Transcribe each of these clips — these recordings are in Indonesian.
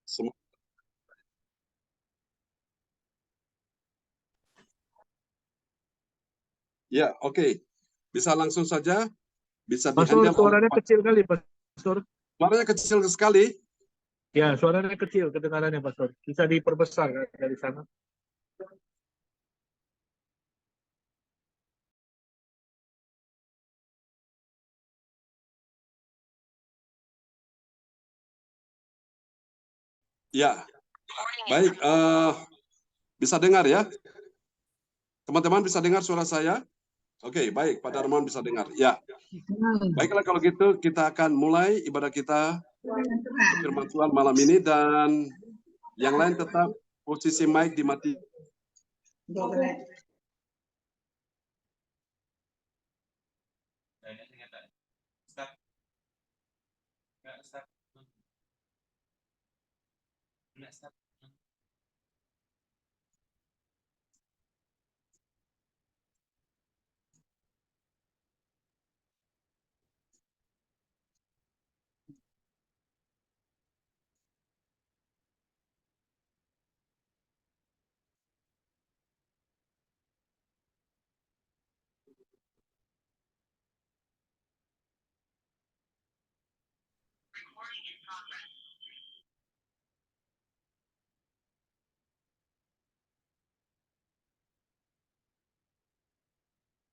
Semua. Ya, oke. Bisa langsung saja. Bisa Pastor, di-handle. suaranya kecil kali, Pastor. Suaranya kecil sekali. Ya, suaranya kecil kedengarannya, Pastor. Bisa diperbesar dari sana. Ya, baik. Bisa dengar ya? Teman-teman bisa dengar suara saya? Oke, baik. Pak Darmawan bisa dengar. Ya. Baiklah kalau gitu kita akan mulai ibadah kita firman Tuhan malam ini, dan yang lain tetap posisi mic dimati.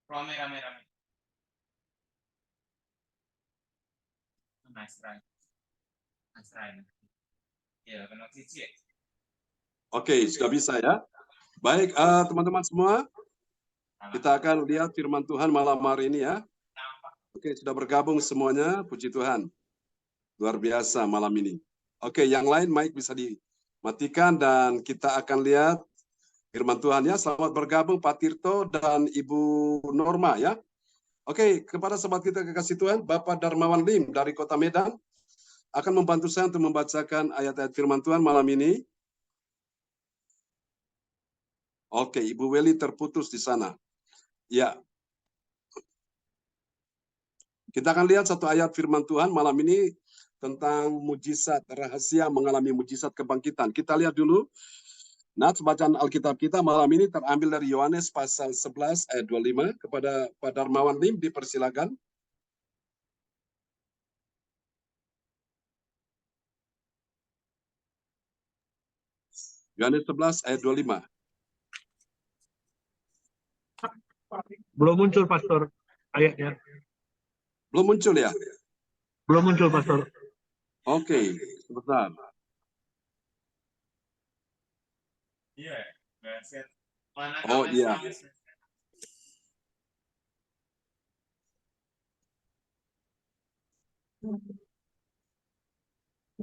Rame. Nice try. Ya, benar sih. Oke, sudah bisa ya. Baik, teman-teman semua, kita akan lihat firman Tuhan malam hari ini ya. Oke, sudah bergabung semuanya, puji Tuhan. Luar biasa malam ini. Oke, yang lain mic bisa dimatikan dan kita akan lihat firman Tuhan ya. Selamat bergabung Pak Tirto dan Ibu Norma ya. Oke, kepada sobat kita kekasih Tuhan, Bapak Darmawan Lim dari Kota Medan akan membantu saya untuk membacakan ayat-ayat firman Tuhan malam ini. Oke, Ibu Weli terputus di sana. Ya. Kita akan lihat satu ayat firman Tuhan malam ini tentang mujizat rahasia mengalami mujizat kebangkitan. Kita lihat dulu. Nats bacaan Alkitab kita malam ini terambil dari Yohanes pasal 11 ayat 25. Kepada Pak Darmawan Lim dipersilakan. Yohanes 11 ayat 25. Belum muncul, Pastor, ayatnya. Belum muncul ya? Belum muncul, Pastor. Oke, sebentar. Iya, Oh iya.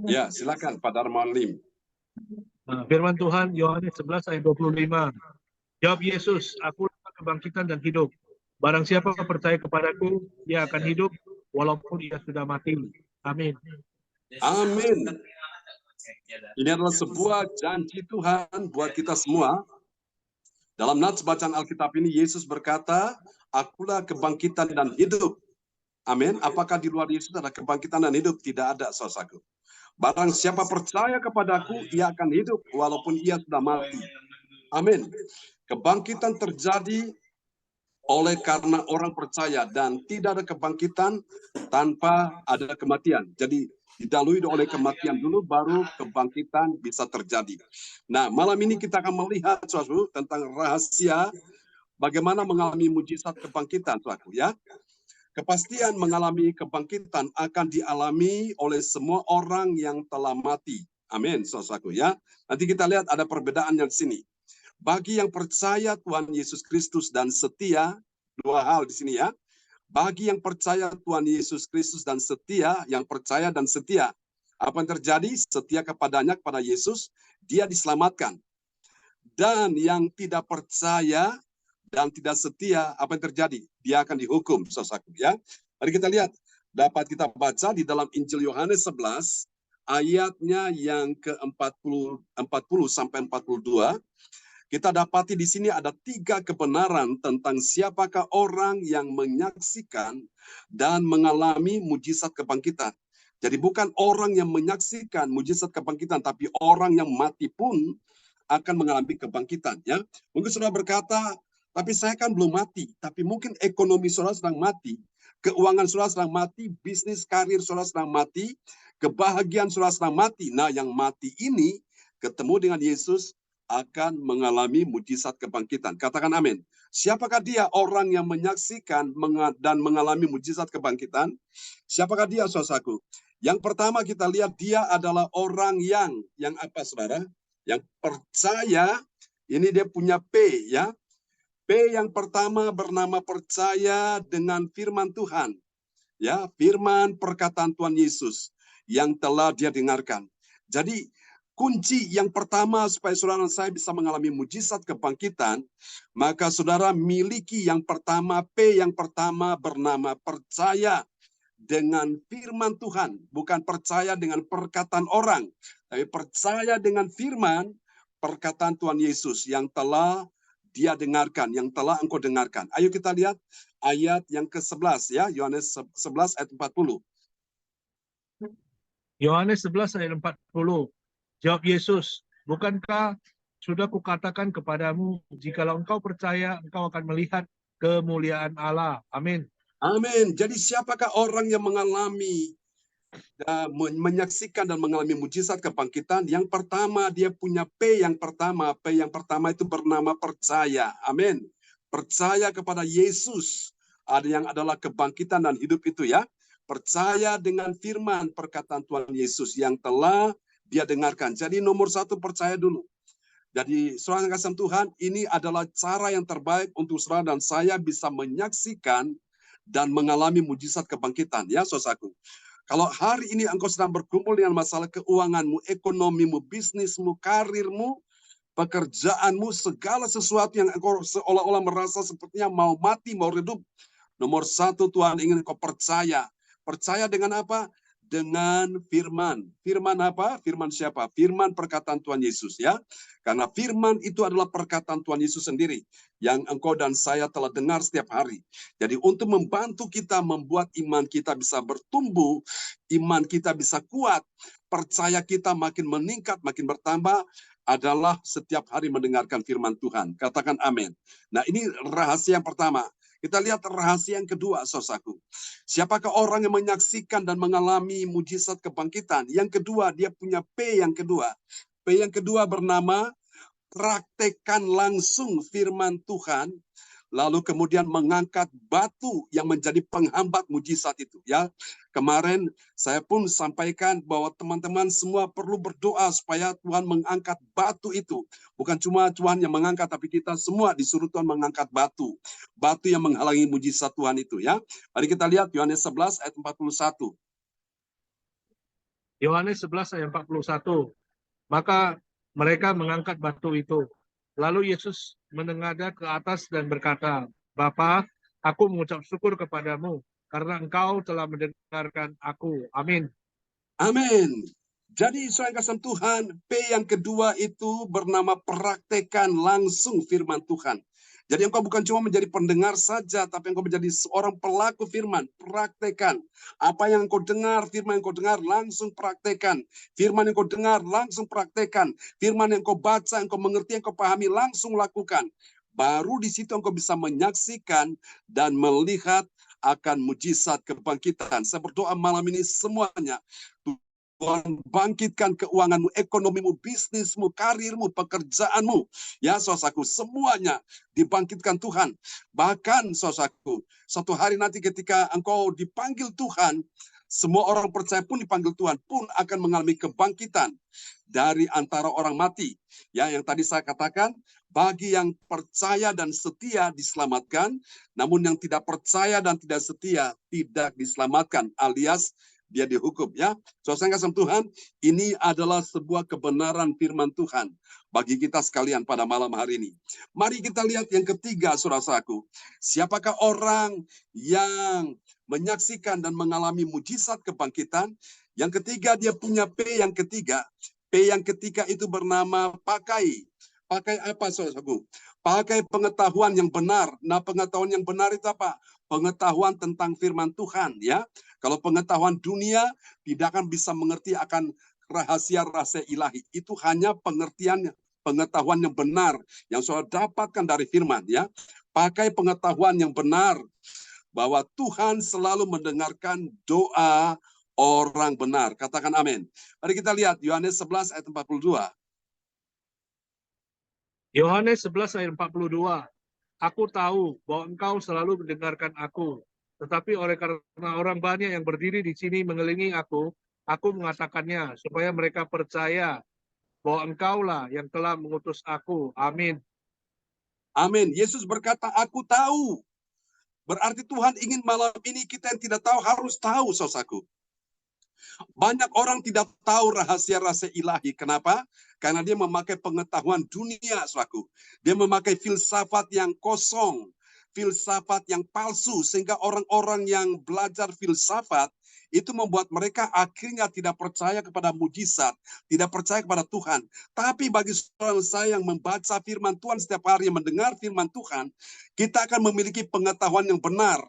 Ya, silakan Pak Darmawan Lim. Nah, firman Tuhan Yohanes 11 ayat 25. Jawab Yesus, aku kebangkitan dan hidup. Barang siapa percaya kepadaku, dia akan hidup walaupun ia sudah mati. Amin. Amin. Ini adalah sebuah janji Tuhan buat kita semua. Dalam nats bacaan Alkitab ini, Yesus berkata, akulah kebangkitan dan hidup. Amin. Apakah di luar Yesus ada kebangkitan dan hidup? Tidak ada, saudaraku. Barang siapa percaya kepadaku, ia akan hidup walaupun ia sudah mati. Amin. Kebangkitan terjadi oleh karena orang percaya, dan tidak ada kebangkitan tanpa ada kematian. Jadi didahului oleh kematian dulu, baru kebangkitan bisa terjadi. Nah, malam ini kita akan melihat suatu tentang rahasia bagaimana mengalami mujizat kebangkitan, suatu ya. Kepastian mengalami kebangkitan akan dialami oleh semua orang yang telah mati. Amin, saudaraku ya. Nanti kita lihat ada perbedaannya di sini. Bagi yang percaya Tuhan Yesus Kristus dan setia, dua hal di sini ya. Bagi yang percaya Tuhan Yesus Kristus dan setia, yang percaya dan setia, apa yang terjadi? Setia kepadanya, kepada Yesus, dia diselamatkan. Dan yang tidak percaya dan tidak setia, apa yang terjadi? Dia akan dihukum, saudaraku ya. Mari kita lihat, dapat kita baca di dalam Injil Yohanes 11, ayatnya yang ke-40 sampai 42. Kita dapati di sini ada 3 kebenaran tentang siapakah orang yang menyaksikan dan mengalami mujizat kebangkitan. Jadi bukan orang yang menyaksikan mujizat kebangkitan, tapi orang yang mati pun akan mengalami kebangkitan. Ya, mungkin saudara berkata, tapi saya kan belum mati. Tapi mungkin ekonomi saudara sedang mati, keuangan saudara sedang mati, bisnis karir saudara sedang mati, kebahagiaan saudara sedang mati. Nah, yang mati ini ketemu dengan Yesus akan mengalami mujizat kebangkitan. Katakan amin. Siapakah dia orang yang menyaksikan dan mengalami mujizat kebangkitan? Siapakah dia, saudaraku? Yang pertama kita lihat dia adalah orang yang apa, saudara? Yang percaya. Ini dia punya P, ya. P yang pertama bernama percaya dengan firman Tuhan. Ya, firman perkataan Tuhan Yesus yang telah dia dengarkan. Jadi kunci yang pertama supaya saudara dan saya bisa mengalami mujizat kebangkitan, maka saudara miliki yang pertama, P yang pertama bernama percaya dengan firman Tuhan, bukan percaya dengan perkataan orang, tapi percaya dengan firman perkataan Tuhan Yesus yang telah dia dengarkan, yang telah engkau dengarkan. Ayo kita lihat ayat yang ke-11 ya, Yohanes 11 ayat 40. Yohanes 11 ayat 40. Jawab Yesus, bukankah sudah kukatakan kepadamu, jikalau engkau percaya, engkau akan melihat kemuliaan Allah. Amin. Amin. Jadi siapakah orang yang mengalami, menyaksikan dan mengalami mujizat kebangkitan? Yang pertama, dia punya P yang pertama. P yang pertama itu bernama percaya. Amin. Percaya kepada Yesus. Ada yang adalah kebangkitan dan hidup itu, ya. Percaya dengan firman perkataan Tuhan Yesus yang telah dia dengarkan. Jadi nomor satu, percaya dulu. Jadi saudara yang kasih Tuhan, ini adalah cara yang terbaik untuk saudara dan saya bisa menyaksikan dan mengalami mujizat kebangkitan, ya saudaraku. Kalau hari ini engkau sedang berkumpul dengan masalah keuanganmu, ekonomimu, bisnismu, karirmu, pekerjaanmu, segala sesuatu yang engkau seolah-olah merasa sepertinya mau mati, mau redup. Nomor satu, Tuhan ingin engkau percaya. Percaya dengan apa? Dengan firman. Firman apa? Firman siapa? Firman perkataan Tuhan Yesus, ya. Karena firman itu adalah perkataan Tuhan Yesus sendiri yang engkau dan saya telah dengar setiap hari. Jadi untuk membantu kita membuat iman kita bisa bertumbuh, iman kita bisa kuat, percaya kita makin meningkat, makin bertambah, adalah setiap hari mendengarkan firman Tuhan. Katakan amin. Nah, ini rahasia yang pertama. Kita lihat rahasia yang kedua, saudaraku. Siapakah orang yang menyaksikan dan mengalami mujizat kebangkitan? Yang kedua, dia punya P yang kedua. P yang kedua bernama praktekkan langsung firman Tuhan, lalu kemudian mengangkat batu yang menjadi penghambat mujizat itu. Ya, kemarin saya pun sampaikan bahwa teman-teman semua perlu berdoa supaya Tuhan mengangkat batu itu. Bukan cuma Tuhan yang mengangkat, tapi kita semua disuruh Tuhan mengangkat batu. Batu yang menghalangi mujizat Tuhan itu. Ya, mari kita lihat Yohanes 11 ayat 41. Yohanes 11 ayat 41. Maka mereka mengangkat batu itu. Lalu Yesus menengadah ke atas dan berkata, Bapa, aku mengucap syukur kepadamu, karena engkau telah mendengarkan aku. Amin. Amin. Jadi saudara kasih Tuhan, P yang kedua itu bernama praktekan langsung firman Tuhan. Jadi engkau bukan cuma menjadi pendengar saja, tapi engkau menjadi seorang pelaku firman. Praktekan. Apa yang engkau dengar, firman yang engkau dengar, langsung praktekan. Firman yang engkau dengar, langsung praktekan. Firman yang engkau baca, engkau mengerti, engkau pahami, langsung lakukan. Baru di situ engkau bisa menyaksikan dan melihat akan mujizat kebangkitan. Saya berdoa malam ini semuanya. Tuhan bangkitkan keuanganmu, ekonomimu, bisnismu, karirmu, pekerjaanmu. Ya, saudaraku, semuanya dibangkitkan Tuhan. Bahkan, saudaraku, satu hari nanti ketika engkau dipanggil Tuhan, semua orang percaya pun dipanggil Tuhan pun akan mengalami kebangkitan dari antara orang mati. Ya, yang tadi saya katakan, bagi yang percaya dan setia diselamatkan, namun yang tidak percaya dan tidak setia tidak diselamatkan, alias dia dihukum, ya. Saudara kasih Tuhan, ini adalah sebuah kebenaran firman Tuhan bagi kita sekalian pada malam hari ini. Mari kita lihat yang ketiga, saudaraku. Siapakah orang yang menyaksikan dan mengalami mujizat kebangkitan? Yang ketiga, dia punya P yang ketiga. P yang ketiga itu bernama pakai. Pakai apa, saudaraku? Pakai pengetahuan yang benar. Nah, pengetahuan yang benar itu apa? Pengetahuan tentang firman Tuhan, ya. Kalau pengetahuan dunia tidak akan bisa mengerti akan rahasia-rahasia ilahi. Itu hanya pengertiannya, pengetahuan yang benar yang saudara dapatkan dari firman, ya. Pakai pengetahuan yang benar bahwa Tuhan selalu mendengarkan doa orang benar. Katakan amin. Mari kita lihat Yohanes 11 ayat 42. Yohanes 11 ayat 42. Aku tahu bahwa engkau selalu mendengarkan aku, tetapi oleh karena orang banyak yang berdiri di sini mengelilingi aku mengatakannya supaya mereka percaya bahwa engkaulah yang telah mengutus aku. Amin. Amin. Yesus berkata, aku tahu. Berarti Tuhan ingin malam ini kita yang tidak tahu harus tahu, saudaraku. Banyak orang tidak tahu rahasia-rahasia ilahi. Kenapa? Karena dia memakai pengetahuan dunia, saudaraku. Dia memakai filsafat yang kosong, filsafat yang palsu, sehingga orang-orang yang belajar filsafat itu membuat mereka akhirnya tidak percaya kepada mujizat, tidak percaya kepada Tuhan. Tapi bagi saudara saya yang membaca firman Tuhan setiap hari, yang mendengar firman Tuhan, kita akan memiliki pengetahuan yang benar.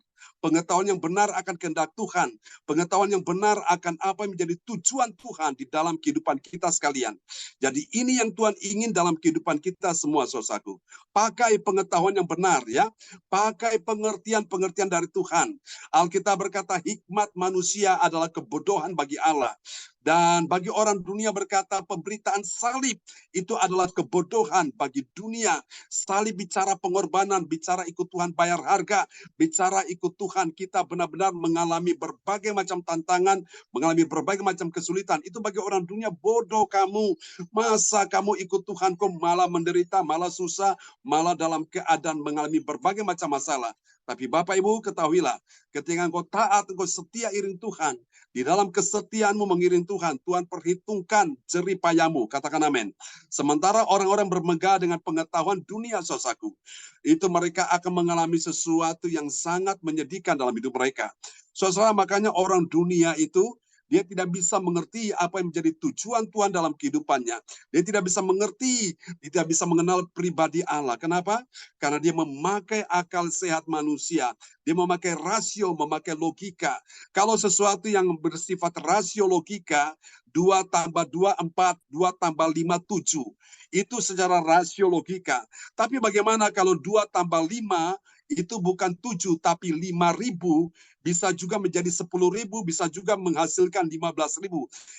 Pengetahuan yang benar akan kehendak Tuhan. Pengetahuan yang benar akan apa yang menjadi tujuan Tuhan di dalam kehidupan kita sekalian. Jadi ini yang Tuhan ingin dalam kehidupan kita semua, saudaraku. Pakai pengetahuan yang benar, ya. Pakai pengertian-pengertian dari Tuhan. Alkitab berkata hikmat manusia adalah kebodohan bagi Allah. Dan bagi orang dunia berkata pemberitaan salib itu adalah kebodohan bagi dunia. Salib bicara pengorbanan, bicara ikut Tuhan bayar harga, bicara ikut Tuhan kita benar-benar mengalami berbagai macam tantangan, mengalami berbagai macam kesulitan. Itu bagi orang dunia, bodoh kamu. Masa kamu ikut Tuhan kok malah menderita, malah susah, malah dalam keadaan mengalami berbagai macam masalah. Tapi Bapak Ibu ketahuilah, ketika engkau taat, engkau setia iring Tuhan, di dalam kesetiaanmu mengiring Tuhan, Tuhan perhitungkan jerih payahmu. Katakan amin. Sementara orang-orang bermegah dengan pengetahuan dunia, saudaraku, itu mereka akan mengalami sesuatu yang sangat menyedihkan dalam hidup mereka. Saudara, makanya orang dunia itu dia tidak bisa mengerti apa yang menjadi tujuan Tuhan dalam kehidupannya. Dia tidak bisa mengerti, dia tidak bisa mengenal pribadi Allah. Kenapa? Karena dia memakai akal sehat manusia. Dia memakai rasio, memakai logika. Kalau sesuatu yang bersifat rasio logika, 2 tambah 2, 4, 2 tambah 5, 7. Itu secara rasio logika. Tapi bagaimana kalau 2 tambah 5, itu bukan 7, tapi 5.000, bisa juga menjadi 10.000, bisa juga menghasilkan 15.000.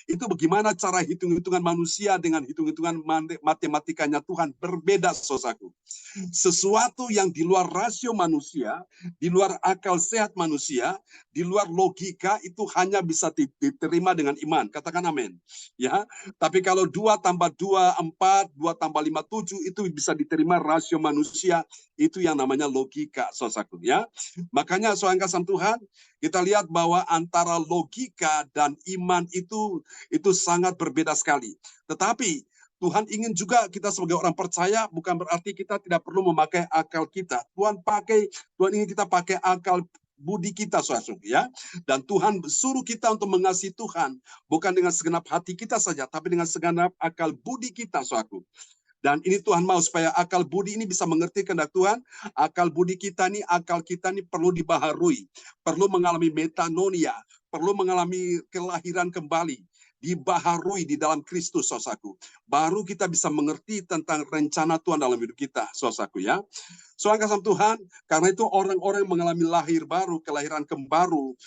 Itu bagaimana cara hitung-hitungan manusia dengan hitung-hitungan matematikanya Tuhan berbeda, saudaraku. Sesuatu yang di luar rasio manusia, di luar akal sehat manusia, di luar logika, itu hanya bisa diterima dengan iman. Katakan amin. Ya, tapi kalau 2 tambah 2, 4, 2 tambah 5, 7, itu bisa diterima rasio manusia. Itu yang namanya logika, saudaraku, ya. Makanya saudara kasih Tuhan, kita lihat bahwa antara logika dan iman itu sangat berbeda sekali. Tetapi Tuhan ingin juga kita sebagai orang percaya, bukan berarti kita tidak perlu memakai akal kita. Tuhan ingin kita pakai akal budi kita, saudara, ya. Dan Tuhan suruh kita untuk mengasihi Tuhan, bukan dengan segenap hati kita saja, tapi dengan segenap akal budi kita, saudara. Dan ini Tuhan mau supaya akal budi ini bisa mengerti kehendak Tuhan. Akal budi kita nih, akal kita nih perlu dibaharui. Perlu mengalami metanoia. Perlu mengalami kelahiran kembali. Dibaharui di dalam Kristus, saudaraku. Baru kita bisa mengerti tentang rencana Tuhan dalam hidup kita, saudaraku, ya. Saudara kasih Tuhan, karena itu orang-orang yang mengalami lahir baru, kelahiran kembali,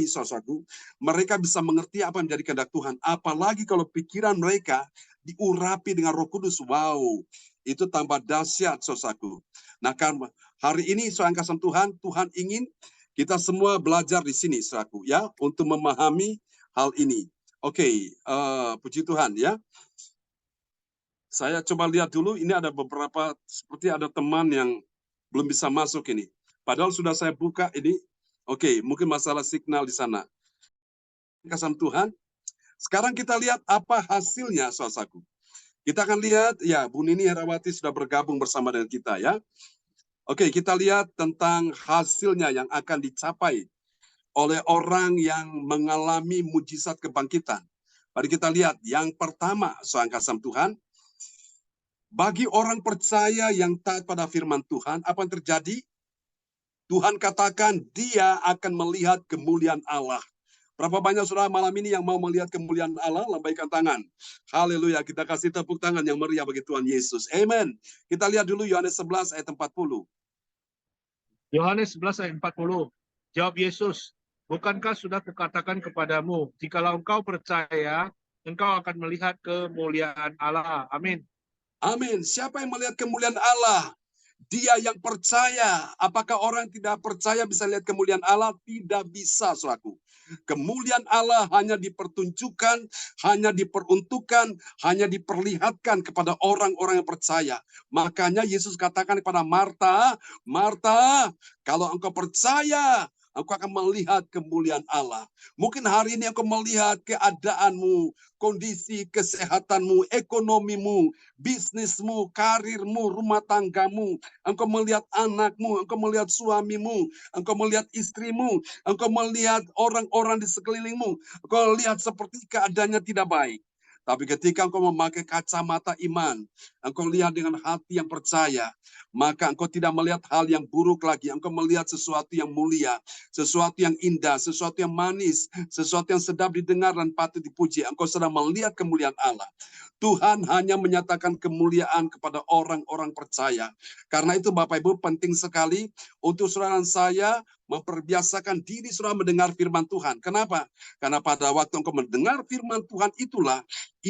saudaraku, mereka bisa mengerti apa yang menjadi kehendak Tuhan. Apalagi kalau pikiran mereka diurapi dengan Roh Kudus. Wow, itu tambah dahsyat, saudaraku. Nah, karena hari ini saudara kasih Tuhan, Tuhan ingin kita semua belajar di sini, saudaraku, ya, untuk memahami hal ini. Oke, puji Tuhan, ya. Saya coba lihat dulu, ini ada beberapa, seperti ada teman yang belum bisa masuk ini. Padahal sudah saya buka ini. Oke, mungkin masalah signal di sana. Kasih Tuhan. Sekarang kita lihat apa hasilnya, saudaraku. Kita akan lihat, ya, Bu Nini Herawati sudah bergabung bersama dengan kita, ya. Oke, kita lihat tentang hasilnya yang akan dicapai oleh orang yang mengalami mujizat kebangkitan. Mari kita lihat, yang pertama, saudara kasih Tuhan, Bagi orang percaya yang taat pada firman Tuhan, apa yang terjadi? Tuhan katakan dia akan melihat kemuliaan Allah. Berapa banyak saudara malam ini yang mau melihat kemuliaan Allah? Lambaikan tangan. Haleluya, kita kasih tepuk tangan yang meriah bagi Tuhan Yesus. Amen. Kita lihat dulu Yohanes 11 ayat 40. Yohanes 11 ayat 40. Jawab Yesus, bukankah sudah kukatakan kepadamu, jikalau engkau percaya, engkau akan melihat kemuliaan Allah. Amin. Amin. Siapa yang melihat kemuliaan Allah? Dia yang percaya. Apakah orang yang tidak percaya bisa lihat kemuliaan Allah? Tidak bisa, saudaraku. Kemuliaan Allah hanya dipertunjukkan, hanya diperuntukkan, hanya diperlihatkan kepada orang-orang yang percaya. Makanya Yesus katakan kepada Marta, Marta, kalau engkau percaya, engkau akan melihat kemuliaan Allah. Mungkin hari ini engkau melihat keadaanmu, kondisi kesehatanmu, ekonomimu, bisnismu, karirmu, rumah tanggamu. Engkau melihat anakmu, engkau melihat suamimu, engkau melihat istrimu, engkau melihat orang-orang di sekelilingmu. Engkau lihat seperti keadaannya tidak baik. Tapi ketika engkau memakai kacamata iman, engkau lihat dengan hati yang percaya, maka engkau tidak melihat hal yang buruk lagi. Engkau melihat sesuatu yang mulia, sesuatu yang indah, sesuatu yang manis, sesuatu yang sedap didengar dan patut dipuji. Engkau sedang melihat kemuliaan Allah. Tuhan hanya menyatakan kemuliaan kepada orang-orang percaya. Karena itu Bapak Ibu penting sekali untuk saudara dan saya memperbiasakan diri saudara mendengar firman Tuhan. Kenapa? Karena pada waktu engkau mendengar firman Tuhan itulah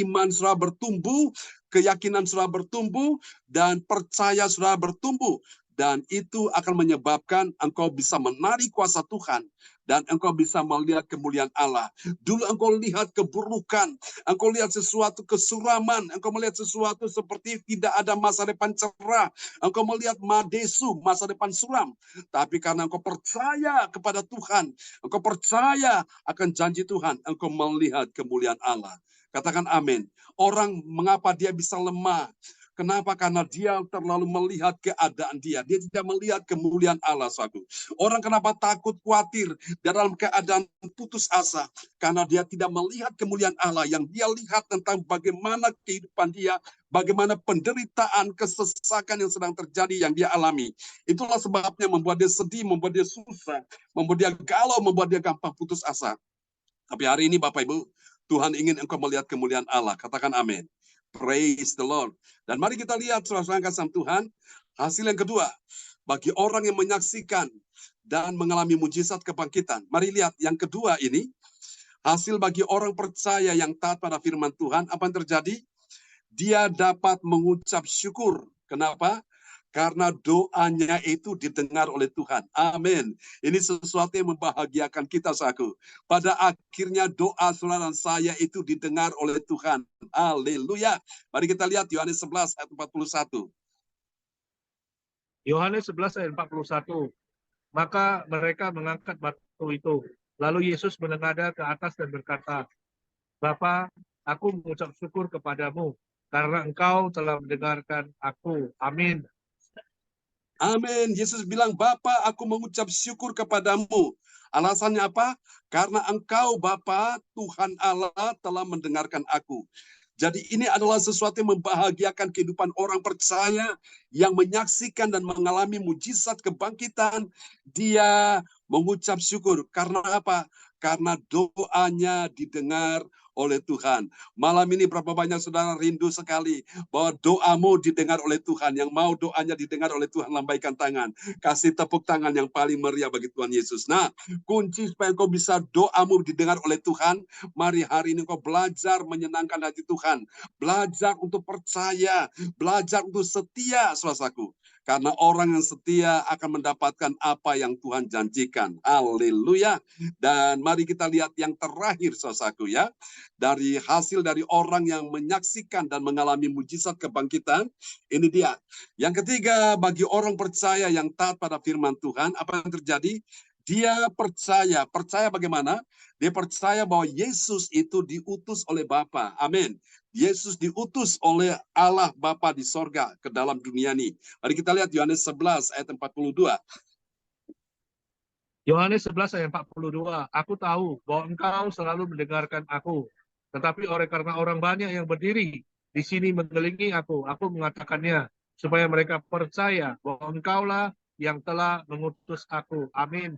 iman saudara bertumbuh, keyakinan saudara bertumbuh, dan percaya saudara bertumbuh. Dan itu akan menyebabkan engkau bisa menarik kuasa Tuhan. Dan engkau bisa melihat kemuliaan Allah. Dulu engkau lihat keburukan, engkau lihat sesuatu kesuraman, engkau melihat sesuatu seperti tidak ada masa depan cerah. Engkau melihat madesu, masa depan suram. Tapi karena engkau percaya kepada Tuhan, engkau percaya akan janji Tuhan, engkau melihat kemuliaan Allah. Katakan amin. Orang mengapa dia bisa lemah? Kenapa? Karena dia terlalu melihat keadaan dia. Dia tidak melihat kemuliaan Allah, saudara. Orang kenapa takut, khawatir, dalam keadaan putus asa? Karena dia tidak melihat kemuliaan Allah. Yang dia lihat tentang bagaimana kehidupan dia, bagaimana penderitaan, kesesakan yang sedang terjadi yang dia alami. Itulah sebabnya membuat dia sedih, membuat dia susah, membuat dia galau, membuat dia gampang putus asa. Tapi hari ini Bapak Ibu, Tuhan ingin engkau melihat kemuliaan Allah. Katakan amin. Praise the Lord. Dan mari kita lihat saudara-saudara kasih Tuhan, hasil yang kedua. Bagi orang yang menyaksikan dan mengalami mujizat kebangkitan. Mari lihat yang kedua ini, hasil bagi orang percaya yang taat pada firman Tuhan, apa yang terjadi? Dia dapat mengucap syukur. Kenapa? Karena doanya itu didengar oleh Tuhan. Amin. Ini sesuatu yang membahagiakan kita, saudaraku. Pada akhirnya doa saudara dan saya itu didengar oleh Tuhan. Haleluya. Mari kita lihat Yohanes 11 ayat 41. Yohanes 11 ayat 41. Maka mereka mengangkat batu itu. Lalu Yesus menengadah ke atas dan berkata, Bapa, aku mengucap syukur kepadamu, karena engkau telah mendengarkan aku. Amin. Amin. Yesus bilang, Bapa, aku mengucap syukur kepadamu. Alasannya apa? Karena engkau, Bapa, Tuhan Allah telah mendengarkan aku. Jadi ini adalah sesuatu yang membahagiakan kehidupan orang percaya yang menyaksikan dan mengalami mujizat kebangkitan. Dia mengucap syukur. Karena apa? Karena doanya didengar oleh Tuhan. Malam ini berapa banyak saudara rindu sekali bahwa doamu didengar oleh Tuhan. Yang mau doanya didengar oleh Tuhan, lambaikan tangan. Kasih tepuk tangan yang paling meriah bagi Tuhan Yesus. Nah, kunci supaya engkau bisa doamu didengar oleh Tuhan, mari hari ini engkau belajar menyenangkan hati Tuhan. Belajar untuk percaya, belajar untuk setia, saudaraku. Karena orang yang setia akan mendapatkan apa yang Tuhan janjikan. Haleluya. Dan mari kita lihat yang terakhir, saudaraku ya. Dari hasil dari orang yang menyaksikan dan mengalami mujizat kebangkitan, ini dia. Yang ketiga, bagi orang percaya yang taat pada firman Tuhan, apa yang terjadi? Dia percaya. Percaya bagaimana? Dia percaya bahwa Yesus itu diutus oleh Bapa. Amin. Yesus diutus oleh Allah Bapa di sorga ke dalam dunia ini. Mari kita lihat Yohanes 11 ayat 42. Yohanes 11 ayat 42. Aku tahu bahwa engkau selalu mendengarkan aku. Tetapi karena orang banyak yang berdiri di sini mengelilingi aku mengatakannya, supaya mereka percaya bahwa Engkaulah yang telah mengutus aku. Amin.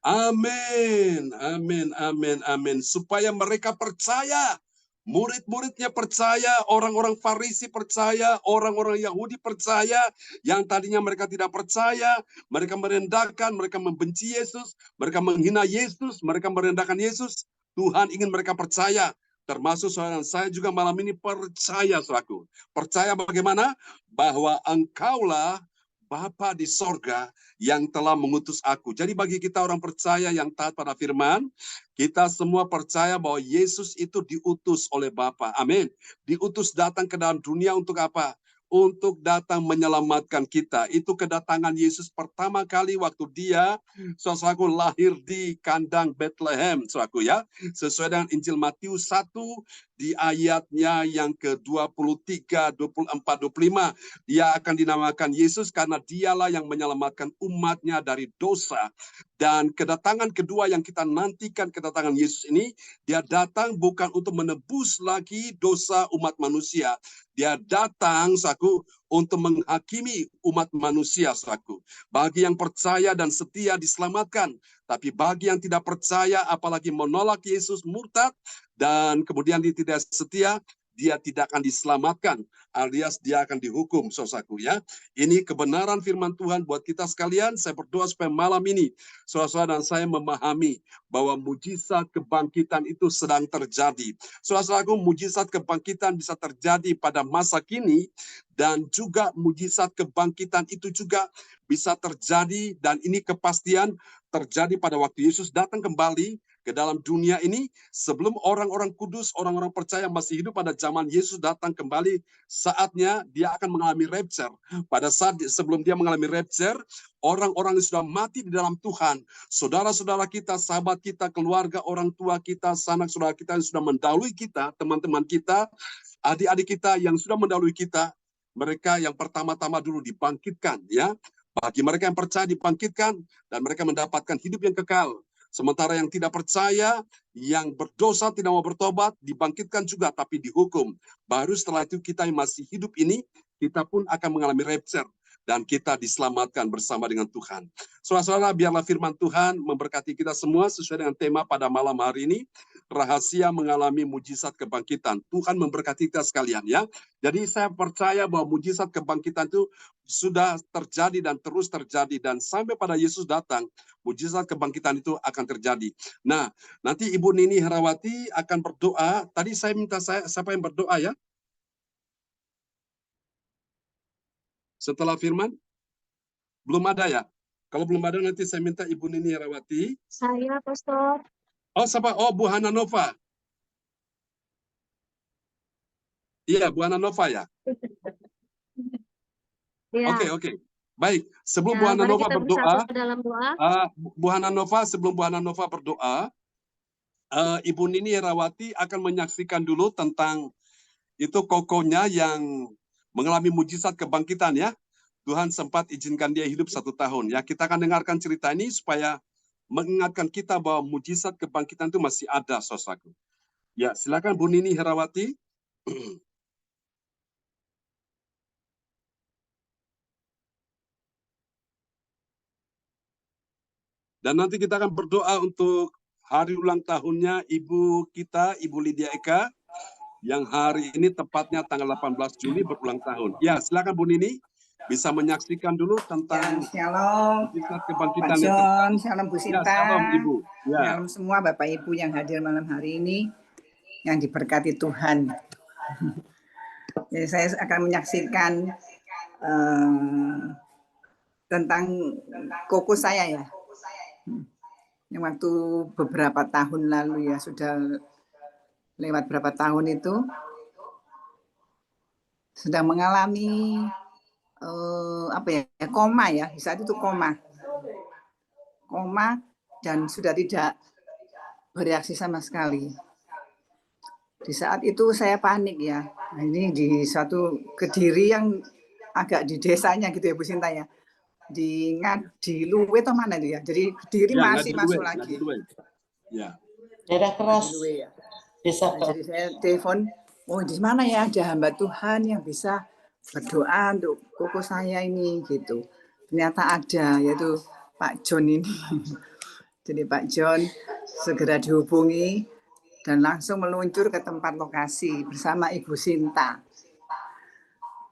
Amin, amin, amin, amin. Supaya mereka percaya, murid-muridnya percaya, orang-orang Farisi percaya, orang-orang Yahudi percaya, yang tadinya mereka tidak percaya, mereka merendahkan, mereka membenci Yesus, mereka menghina Yesus, mereka merendahkan Yesus. Tuhan ingin mereka percaya. Termasuk saudara saya juga malam ini percaya, saudaraku. Percaya bagaimana? Bahwa Engkaulah Bapa di sorga yang telah mengutus aku. Jadi bagi kita orang percaya yang taat pada firman, kita semua percaya bahwa Yesus itu diutus oleh Bapa. Amin. Diutus datang ke dalam dunia untuk apa? Untuk datang menyelamatkan kita. Itu kedatangan Yesus pertama kali waktu dia, saudaraku, lahir di kandang Bethlehem, saudaraku ya. Sesuai dengan Injil Matius 1 di ayatnya yang ke-23, 24, 25. Dia akan dinamakan Yesus karena dialah yang menyelamatkan umatnya dari dosa. Dan kedatangan kedua yang kita nantikan, kedatangan Yesus ini, dia datang bukan untuk menebus lagi dosa umat manusia. Dia datang, saku, untuk menghakimi umat manusia, saku. Bagi yang percaya dan setia diselamatkan. Tapi bagi yang tidak percaya, apalagi menolak Yesus, murtad, dan kemudian dia tidak setia, dia tidak akan diselamatkan, alias dia akan dihukum, saudaraku ya. Ini kebenaran firman Tuhan buat kita sekalian. Saya berdoa supaya malam ini saudara-saudara dan saya memahami bahwa mujizat kebangkitan itu sedang terjadi. Saudara-saudaraku, mujizat kebangkitan bisa terjadi pada masa kini, dan juga mujizat kebangkitan itu juga bisa terjadi, dan ini kepastian terjadi pada waktu Yesus datang kembali ke dalam dunia ini, sebelum orang-orang kudus, orang-orang percaya masih hidup pada zaman Yesus datang kembali, saatnya dia akan mengalami rapture. Pada saat sebelum dia mengalami rapture, orang-orang yang sudah mati di dalam Tuhan, saudara-saudara kita, sahabat kita, keluarga, orang tua kita, sanak saudara kita yang sudah mendahului kita, teman-teman kita, adik-adik kita yang sudah mendahului kita, mereka yang pertama-tama dulu dibangkitkan, ya. Bagi mereka yang percaya dibangkitkan, dan mereka mendapatkan hidup yang kekal. Sementara yang tidak percaya, yang berdosa tidak mau bertobat, dibangkitkan juga tapi dihukum. Baru setelah itu kita yang masih hidup ini, kita pun akan mengalami rapture. Dan kita diselamatkan bersama dengan Tuhan. Saudara-saudara, biarlah firman Tuhan memberkati kita semua sesuai dengan tema pada malam hari ini. Rahasia mengalami mujizat kebangkitan. Tuhan memberkati kita sekalian ya. Jadi saya percaya bahwa mujizat kebangkitan itu sudah terjadi dan terus terjadi. Dan sampai pada Yesus datang, mujizat kebangkitan itu akan terjadi. Nah, nanti Ibu Nini Herawati akan berdoa. Tadi saya minta siapa yang berdoa ya? Setelah firman? Belum ada ya? Kalau belum ada nanti saya minta Ibu Nini Herawati. Saya, Pastor. Oh, siapa? Oh, Bu Hana Nova. Iya, Bu Hana Nova ya? Ya. Oke. Baik, sebelum Ya, Bu Hana mari Nova kita berdoa, bersatu dalam doa. Bu Hana Nova, sebelum Bu Hana Nova berdoa, Ibu Nini Herawati akan menyaksikan dulu tentang itu kokonya yang mengalami mujizat kebangkitan ya. Tuhan sempat izinkan dia hidup 1 tahun. Ya, kita akan dengarkan cerita ini supaya mengingatkan kita bahwa mujizat kebangkitan itu masih ada, saudaraku. Ya, silakan Bu Nini Herawati. Dan nanti kita akan berdoa untuk hari ulang tahunnya Ibu kita, Ibu Lydia Eka, yang hari ini tepatnya tanggal 18 Juli berulang tahun. Ya, silakan Bu Nini, bisa menyaksikan dulu tentang Shalom, mujizat Pak kebangkitan yang John, terjadi. shalom Bu Ya, Sinta, shalom Ibu. Ya. shalom semua Bapak Ibu yang hadir malam hari ini, yang diberkati Tuhan. Jadi saya akan menyaksikan tentang koko saya ya. Yang waktu beberapa tahun lalu ya, sudah lewat berapa tahun itu, sedang mengalami koma ya, di saat itu koma dan sudah tidak bereaksi sama sekali. Di saat itu saya panik ya. Nah, ini di suatu Kediri yang agak di desanya gitu ya Bu Sinta ya. Di Luwe atau mana itu ya. Jadi Kediri Ya, masih masuk lagi. Ya. Daerah keras. Luwe, ya. Desa Nah, jadi saya telepon oh di mana ya ada hamba Tuhan yang bisa berdoa untuk koko saya ini gitu. Ternyata ada, yaitu Pak John ini. Jadi Pak John segera dihubungi dan langsung meluncur ke tempat lokasi bersama Ibu Sinta.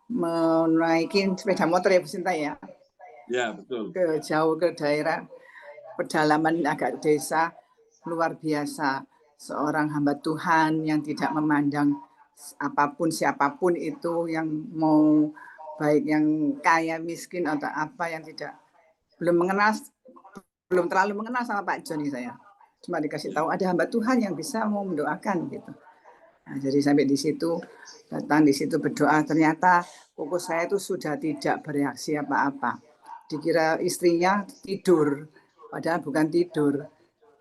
Menaikin sepeda motor ya Bu Sinta ya. Ya, betul. Jauh ke daerah pedalaman agak desa, luar biasa. Seorang hamba Tuhan yang tidak memandang apapun siapapun itu, yang mau baik yang kaya miskin atau apa, yang tidak belum terlalu mengenal sama Pak Joni saya. Cuma dikasih tahu ada hamba Tuhan yang bisa mau mendoakan gitu. Nah, jadi sampai di situ, datang di situ berdoa, ternyata koko saya itu sudah tidak bereaksi apa-apa. Dikira istrinya tidur, padahal bukan tidur.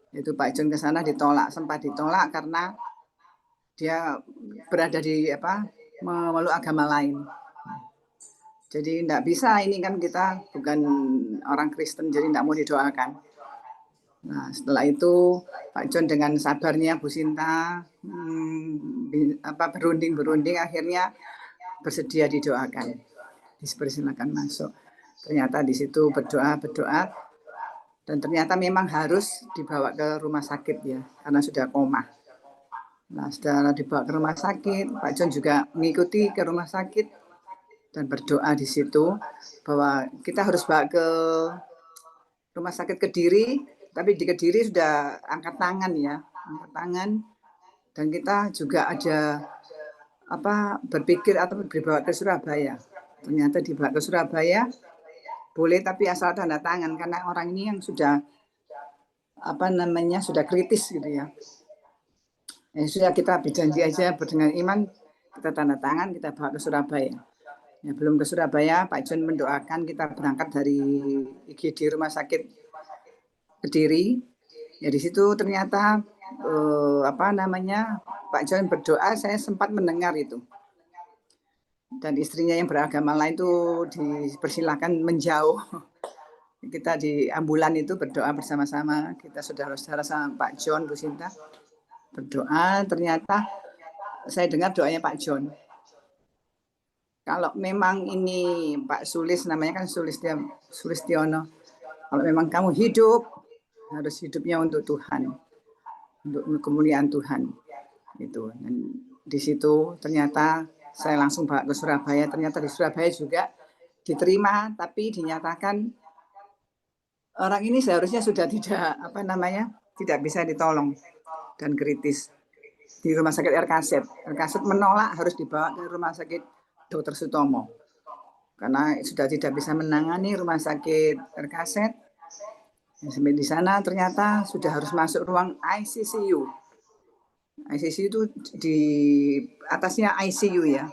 Itu Pak John ke sana ditolak, sempat ditolak karena dia berada di memeluk agama lain. Jadi tidak bisa, ini kan kita bukan orang Kristen, jadi tidak mau didoakan. Nah, setelah itu Pak John dengan sabarnya Bu Sinta berunding akhirnya bersedia didoakan, dipersilakan masuk. Ternyata di situ berdoa dan ternyata memang harus dibawa ke rumah sakit ya, karena sudah koma. Nah, setelah dibawa ke rumah sakit, Pak John juga mengikuti ke rumah sakit dan berdoa di situ bahwa kita harus bawa ke rumah sakit Kediri, tapi di Kediri sudah angkat tangan ya, angkat tangan, dan kita juga ada berpikir atau dibawa ke Surabaya. Ternyata dibawa ke Surabaya boleh, tapi asal tanda tangan, karena orang ini yang sudah sudah kritis gitu ya. Sudah kita berjanji aja dengan iman, kita tanda tangan, kita bawa ke Surabaya. Ya, belum ke Surabaya, Pak John mendoakan kita berangkat dari IGD Rumah Sakit Kediri. Ya di situ ternyata Pak John berdoa, saya sempat mendengar itu. Dan istrinya yang beragama lain itu dipersilakan menjauh. Kita di ambulan itu berdoa bersama-sama, kita saudara-saudara sama Pak John, Bu Sinta. Berdoa, ternyata saya dengar doanya Pak John. Kalau memang ini Pak Sulis, namanya kan Sulistiono, kalau memang kamu hidup, harus hidupnya untuk Tuhan, untuk kemuliaan Tuhan. Itu. Dan di situ ternyata saya langsung bawa ke Surabaya. Ternyata di Surabaya juga diterima, tapi dinyatakan orang ini seharusnya sudah tidak bisa ditolong dan kritis di rumah sakit RKZ. RKZ menolak, harus dibawa ke rumah sakit Dr. Sutomo karena sudah tidak bisa menangani rumah sakit RKZ. Sampai di sana ternyata sudah harus masuk ruang ICCU. ICCU itu di atasnya ICU ya.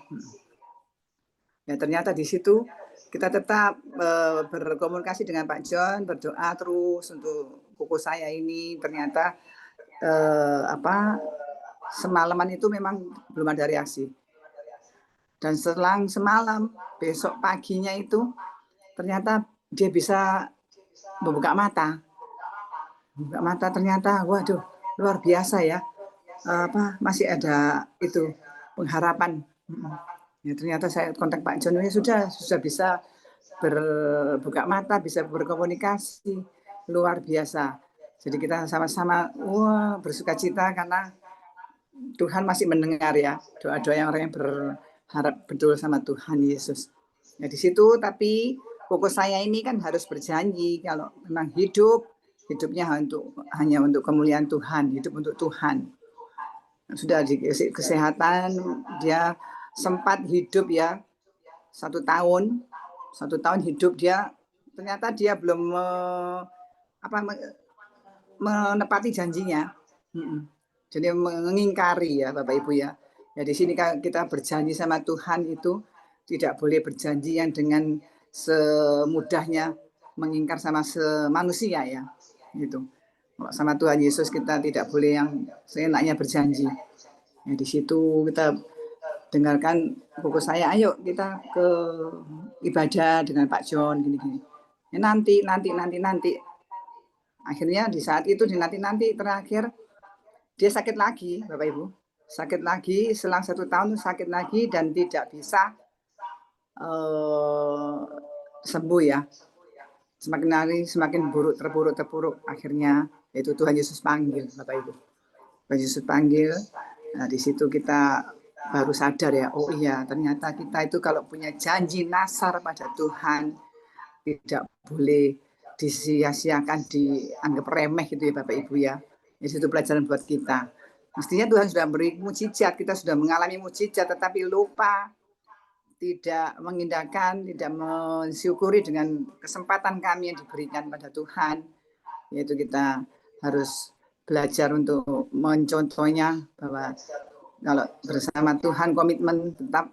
Ya ternyata di situ kita tetap berkomunikasi dengan Pak John, berdoa terus untuk koko saya ini. Ternyata semalaman itu memang belum ada reaksi. Dan selang semalam, besok paginya itu ternyata dia bisa membuka mata. Membuka mata ternyata, waduh, luar biasa ya. Masih ada itu pengharapan. Ya, ternyata saya kontak Pak John, ya sudah bisa berbuka mata, bisa berkomunikasi, luar biasa. Jadi kita sama-sama bersukacita karena Tuhan masih mendengar ya doa-doa yang orang yang berharap betul sama Tuhan Yesus. Ya di situ, tapi koko saya ini kan harus berjanji kalau memang hidupnya hanya untuk kemuliaan Tuhan, hidup untuk Tuhan. Sudah di kesehatan, dia sempat hidup ya 1 tahun hidup dia, ternyata dia belum menepati janjinya. Jadi mengingkari ya Bapak Ibu ya. Ya di sini kita berjanji sama Tuhan itu tidak boleh berjanji yang dengan semudahnya mengingkar sama manusia ya. Gitu. Kalau sama Tuhan Yesus kita tidak boleh yang seenaknya berjanji. Ya di situ kita dengarkan koko saya, ayo kita ke ibadah dengan Pak John gini-gini. Ya, nanti. Akhirnya di saat itu, di nanti terakhir dia sakit lagi, Bapak Ibu. sakit lagi, selang 1 tahun sakit lagi dan tidak bisa sembuh ya. Semakin hari semakin terpuruk. Akhirnya itu Tuhan Yesus panggil, Bapak Ibu. Tuhan Yesus panggil. Nah, di situ kita baru sadar ya, oh iya ternyata kita itu kalau punya janji nasar pada Tuhan tidak boleh disia-siakan, dianggap remeh gitu ya Bapak Ibu ya. Di situ pelajaran buat kita. Mestinya Tuhan sudah beri mukjizat, kita sudah mengalami mukjizat, tetapi lupa, tidak mengindahkan, tidak mensyukuri dengan kesempatan kami yang diberikan pada Tuhan. Yaitu kita harus belajar untuk mencontohnya bahwa kalau bersama Tuhan komitmen tetap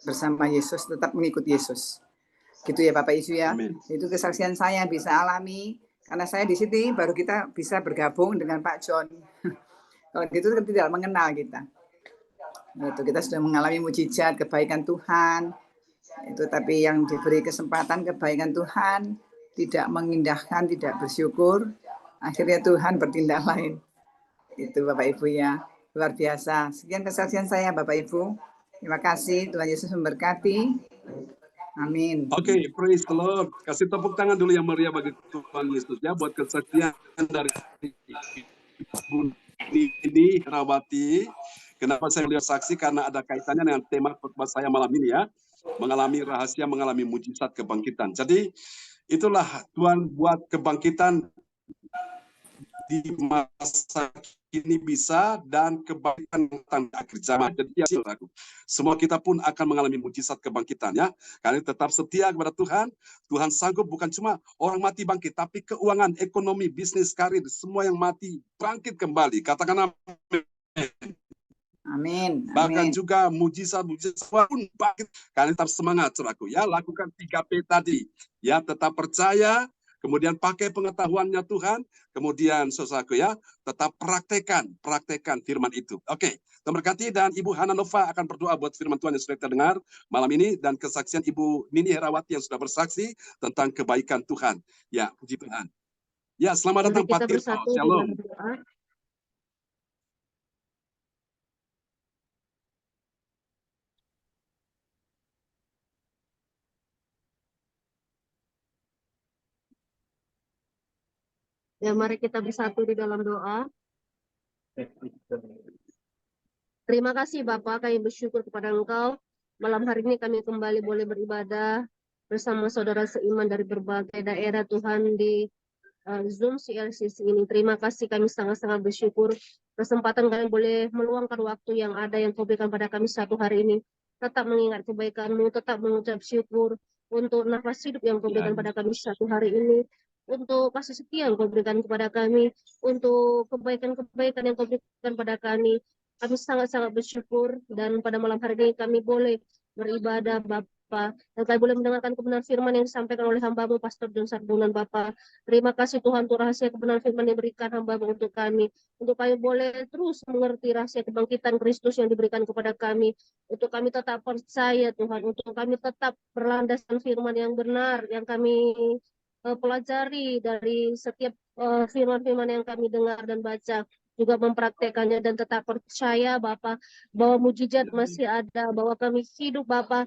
bersama Yesus, tetap mengikuti Yesus. Gitu ya Bapak Ibu ya. Amin. Itu kesaksian saya bisa alami karena saya di sini baru kita bisa bergabung dengan Pak John. Kalau gitu kan tidak mengenal kita. Itu kita sudah mengalami mukjizat kebaikan Tuhan. Itu tapi yang diberi kesempatan kebaikan Tuhan tidak mengindahkan, tidak bersyukur, akhirnya Tuhan bertindak lain. Itu Bapak Ibu ya. Luar biasa. Sekian kesaksian saya Bapak Ibu. Terima kasih, Tuhan Yesus memberkati. Amin. Oke, praise the Lord. Kasih tepuk tangan dulu yang meriah bagi Tuhan Yesus ya buat kesaksian dari Ibu Nini Herawati. Kenapa saya lihat saksi? Karena ada kaitannya dengan tema khotbah saya malam ini ya. Mengalami rahasia, mengalami mujizat kebangkitan. Jadi itulah Tuhan buat kebangkitan di masa kini bisa dan kebangkitan di akhir zaman. Jadi ya, semua kita pun akan mengalami mujizat kebangkitan ya. Karena tetap setia kepada Tuhan. Tuhan sanggup bukan cuma orang mati bangkit, tapi keuangan, ekonomi, bisnis, karir, semua yang mati bangkit kembali. Katakan amin. Amin. Bahkan juga mujizat pun bangkit. Kalian tetap semangat, saudaraku ya. Lakukan 3P tadi. Ya, tetap percaya, kemudian pakai pengetahuannya Tuhan, kemudian saudaraku ya, tetap praktekkan firman itu. Oke, terberkati dan Ibu Hana Nova akan berdoa buat firman Tuhan yang sudah kita dengar malam ini dan kesaksian Ibu Nini Herawati yang sudah bersaksi tentang kebaikan Tuhan. Ya, puji Tuhan. Ya, selamat datang Pak Tirto. Shalom. Ya, mari kita bersatu di dalam doa. Terima kasih Bapak, kami bersyukur kepada Engkau. Malam hari ini kami kembali boleh beribadah bersama saudara seiman dari berbagai daerah Tuhan di Zoom CLCC ini. Terima kasih, kami sangat-sangat bersyukur kesempatan kami boleh meluangkan waktu yang ada yang Kau berikan pada kami satu hari ini. Tetap mengingat kebaikan-Mu, tetap mengucap syukur untuk nafas hidup yang Kau berikan pada kami satu hari ini. Untuk kasih setia yang Kau berikan kepada kami, untuk kebaikan-kebaikan yang Kau berikan pada kami. Kami sangat-sangat bersyukur dan pada malam hari ini kami boleh beribadah Bapa, dan kami boleh mendengarkan kebenaran firman yang disampaikan oleh hamba-Mu Pastor John Sarbunan Bapa. Terima kasih Tuhan untuk rahasia kebenaran firman yang diberikan hamba-Mu untuk kami, untuk kami boleh terus mengerti rahasia kebangkitan Kristus yang diberikan kepada kami, untuk kami tetap percaya Tuhan, untuk kami tetap berlandaskan firman yang benar yang kami pelajari dari setiap firman-firman yang kami dengar dan baca, juga mempraktekannya dan tetap percaya Bapa bahwa mujizat masih ada, bahwa kami hidup Bapa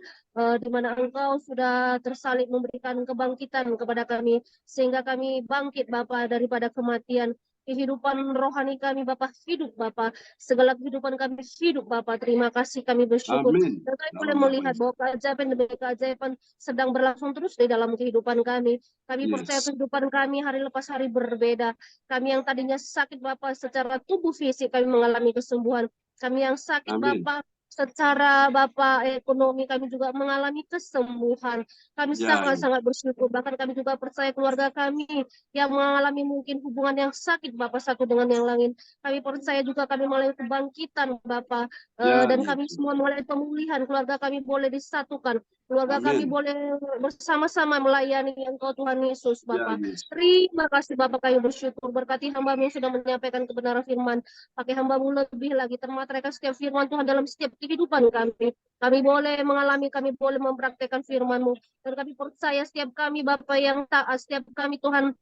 di mana Engkau sudah tersalib memberikan kebangkitan kepada kami sehingga kami bangkit Bapa daripada kematian. Kehidupan rohani kami Bapa hidup Bapa, segala kehidupan kami hidup Bapa. Terima kasih, kami bersyukur. Amin. Dan kami boleh melihat bahwa keajaiban demi keajaiban sedang berlangsung terus di dalam kehidupan kami. Kami percaya kehidupan kami hari lepas hari berbeda. Kami yang tadinya sakit Bapa secara tubuh fisik, kami mengalami kesembuhan. Kami yang sakit Bapa secara Bapa ekonomi, kami juga mengalami kesembuhan. Kami sangat-sangat bersyukur. Bahkan kami juga percaya keluarga kami yang mengalami mungkin hubungan yang sakit Bapa satu dengan yang lain. Kami percaya juga kami mengalami kebangkitan Bapa, dan kami semua mengalami pemulihan. Keluarga kami boleh disatukan. Keluarga kami boleh bersama-sama melayani Engkau Tuhan Yesus Bapa. Terima kasih Bapa, kami bersyukur. Berkati hamba-Mu yang sudah menyampaikan kebenaran firman. Pakai hamba-Mu lebih lagi termateraikan setiap firman Tuhan dalam setiap kehidupan kami. Kami boleh mengalami, kami boleh mempraktekkan firman-Mu. Dan kami percaya setiap kami Bapa yang taat, setiap kami Tuhan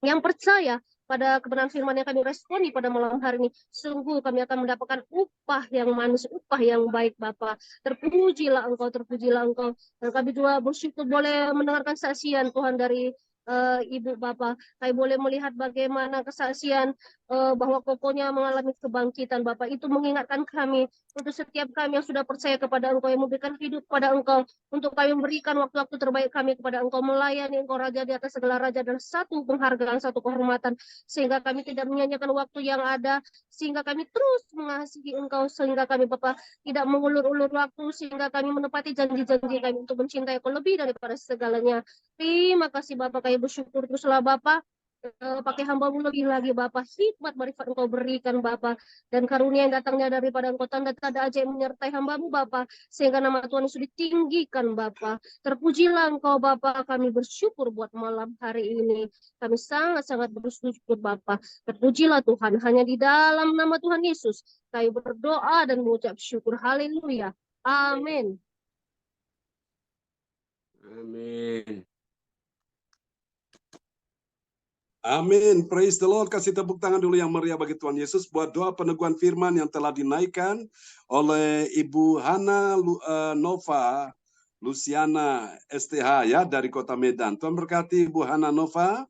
yang percaya pada kebenaran firman yang kami responi pada malam hari ini, sungguh kami akan mendapatkan upah yang manis, upah yang baik Bapa. Terpujilah Engkau, terpujilah Engkau. Dan kami juga bersyukur boleh mendengarkan saksian Tuhan dari Ibu Bapak. Kami boleh melihat bagaimana kesaksian bahwa kokonya mengalami kebangkitan Bapak. Itu mengingatkan kami untuk setiap kami yang sudah percaya kepada Engkau, yang memberikan hidup kepada Engkau, untuk kami memberikan waktu-waktu terbaik kami kepada Engkau, melayani Engkau Raja di atas segala raja, dan satu penghargaan, satu kehormatan, sehingga kami tidak menyanyiakan waktu yang ada, sehingga kami terus mengasihi Engkau, sehingga kami Bapak tidak mengulur-ulur waktu, sehingga kami menepati janji-janji kami untuk mencintai Engkau lebih daripada segalanya. Terima kasih Bapak, kami bersyukur teruslah Bapak. Pakai hamba-Mu lebih lagi Bapak, hikmat marifat Engkau berikan Bapak, dan karunia yang datangnya daripada Engkau, tanda-tanda ajaib menyertai hamba-Mu Bapak, sehingga nama Tuhan Yesus ditinggikan Bapak. Terpujilah Engkau Bapak, kami bersyukur buat malam hari ini. Kami sangat-sangat bersyukur Bapak. Terpujilah Tuhan, hanya di dalam nama Tuhan Yesus kami berdoa dan mengucap syukur. Haleluya. Amin. Amin. Amin. Praise the Lord. Kasih tepuk tangan dulu yang meriah bagi Tuhan Yesus buat doa peneguhan firman yang telah dinaikkan oleh Ibu Hana Nova Luciana STH ya dari Kota Medan. Tuhan berkati Ibu Hana Nova.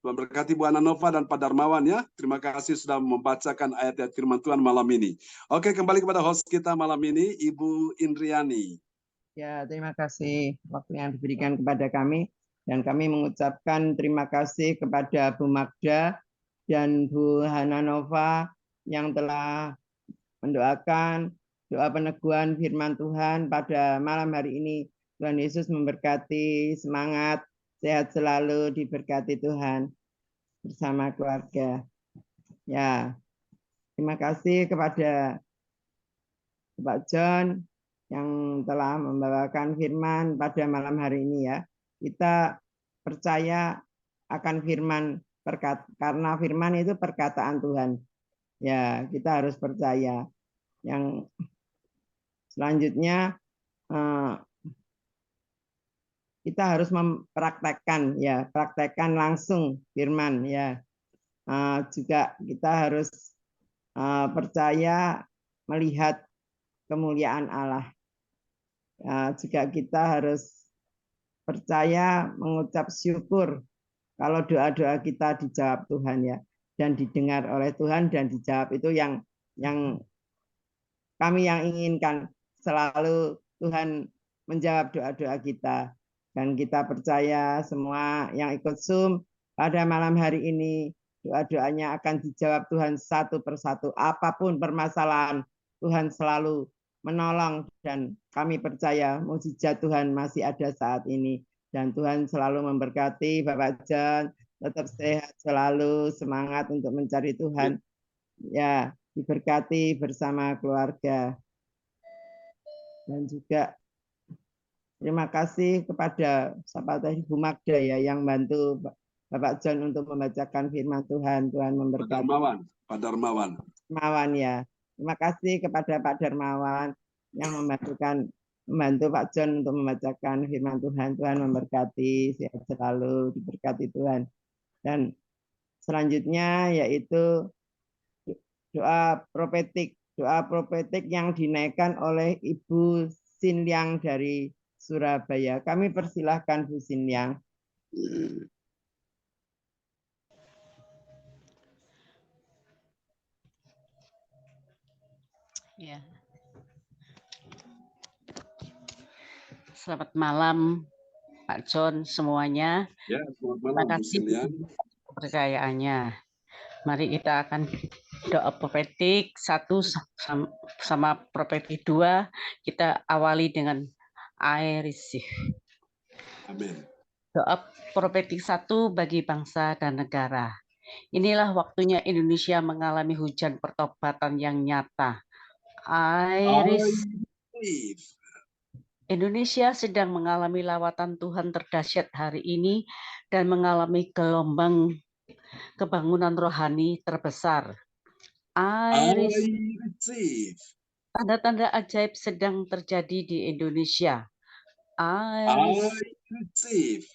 Tuhan berkati Bu Hana Nova dan Pak Darmawan ya. Terima kasih sudah membacakan ayat-ayat firman Tuhan malam ini. Oke, kembali kepada host kita malam ini, Ibu Indriani. Ya, terima kasih waktu yang diberikan kepada kami. Dan kami mengucapkan terima kasih kepada Bu Magda dan Bu Hana Nova yang telah mendoakan doa peneguhan firman Tuhan pada malam hari ini. Tuhan Yesus memberkati, semangat, sehat selalu, diberkati Tuhan bersama keluarga. Ya, terima kasih kepada Pak John yang telah membawakan firman pada malam hari ini ya. Kita percaya akan firman karena firman itu perkataan Tuhan. Ya, kita harus percaya. Yang selanjutnya kita harus mempraktekkan ya, praktekkan langsung firman ya. Juga kita harus percaya melihat kemuliaan Allah. Juga kita harus percaya mengucap syukur kalau doa-doa kita dijawab Tuhan ya, dan didengar oleh Tuhan dan dijawab. Itu yang kami yang inginkan, selalu Tuhan menjawab doa-doa kita. Dan kita percaya semua yang ikut Zoom pada malam hari ini, doa-doanya akan dijawab Tuhan satu persatu. Apapun permasalahan, Tuhan selalu menolong, dan kami percaya mukjizat Tuhan masih ada saat ini. Dan Tuhan selalu memberkati Bapak John, tetap sehat selalu, semangat untuk mencari Tuhan. Ya, diberkati bersama keluarga. Dan juga terima kasih kepada Ibu Magda ya yang bantu Bapak John untuk membacakan firman Tuhan. Tuhan memberkati. Pak Darmawan. Darmawan ya. Terima kasih kepada Pak Darmawan yang membantu Pak John untuk membacakan firman Tuhan. Tuhan memberkati, sehat selalu, diberkati Tuhan. Dan selanjutnya yaitu doa profetik yang dinaikkan oleh Ibu Sinliang dari Surabaya. Kami persilahkan Bu Sinliang. Ya. Selamat malam Pak John semuanya. Ya, selamat malam. Terima kasih kepercayaannya. Mari kita akan doa profetik 1 sama profetik 2. Kita awali dengan I receive. Amin. Doa profetik 1 bagi bangsa dan negara. Inilah waktunya Indonesia mengalami hujan pertobatan yang nyata. I receive. Indonesia sedang mengalami lawatan Tuhan terdahsyat hari ini dan mengalami gelombang kebangunan rohani terbesar. I receive. Tanda-tanda ajaib sedang terjadi di Indonesia. I receive.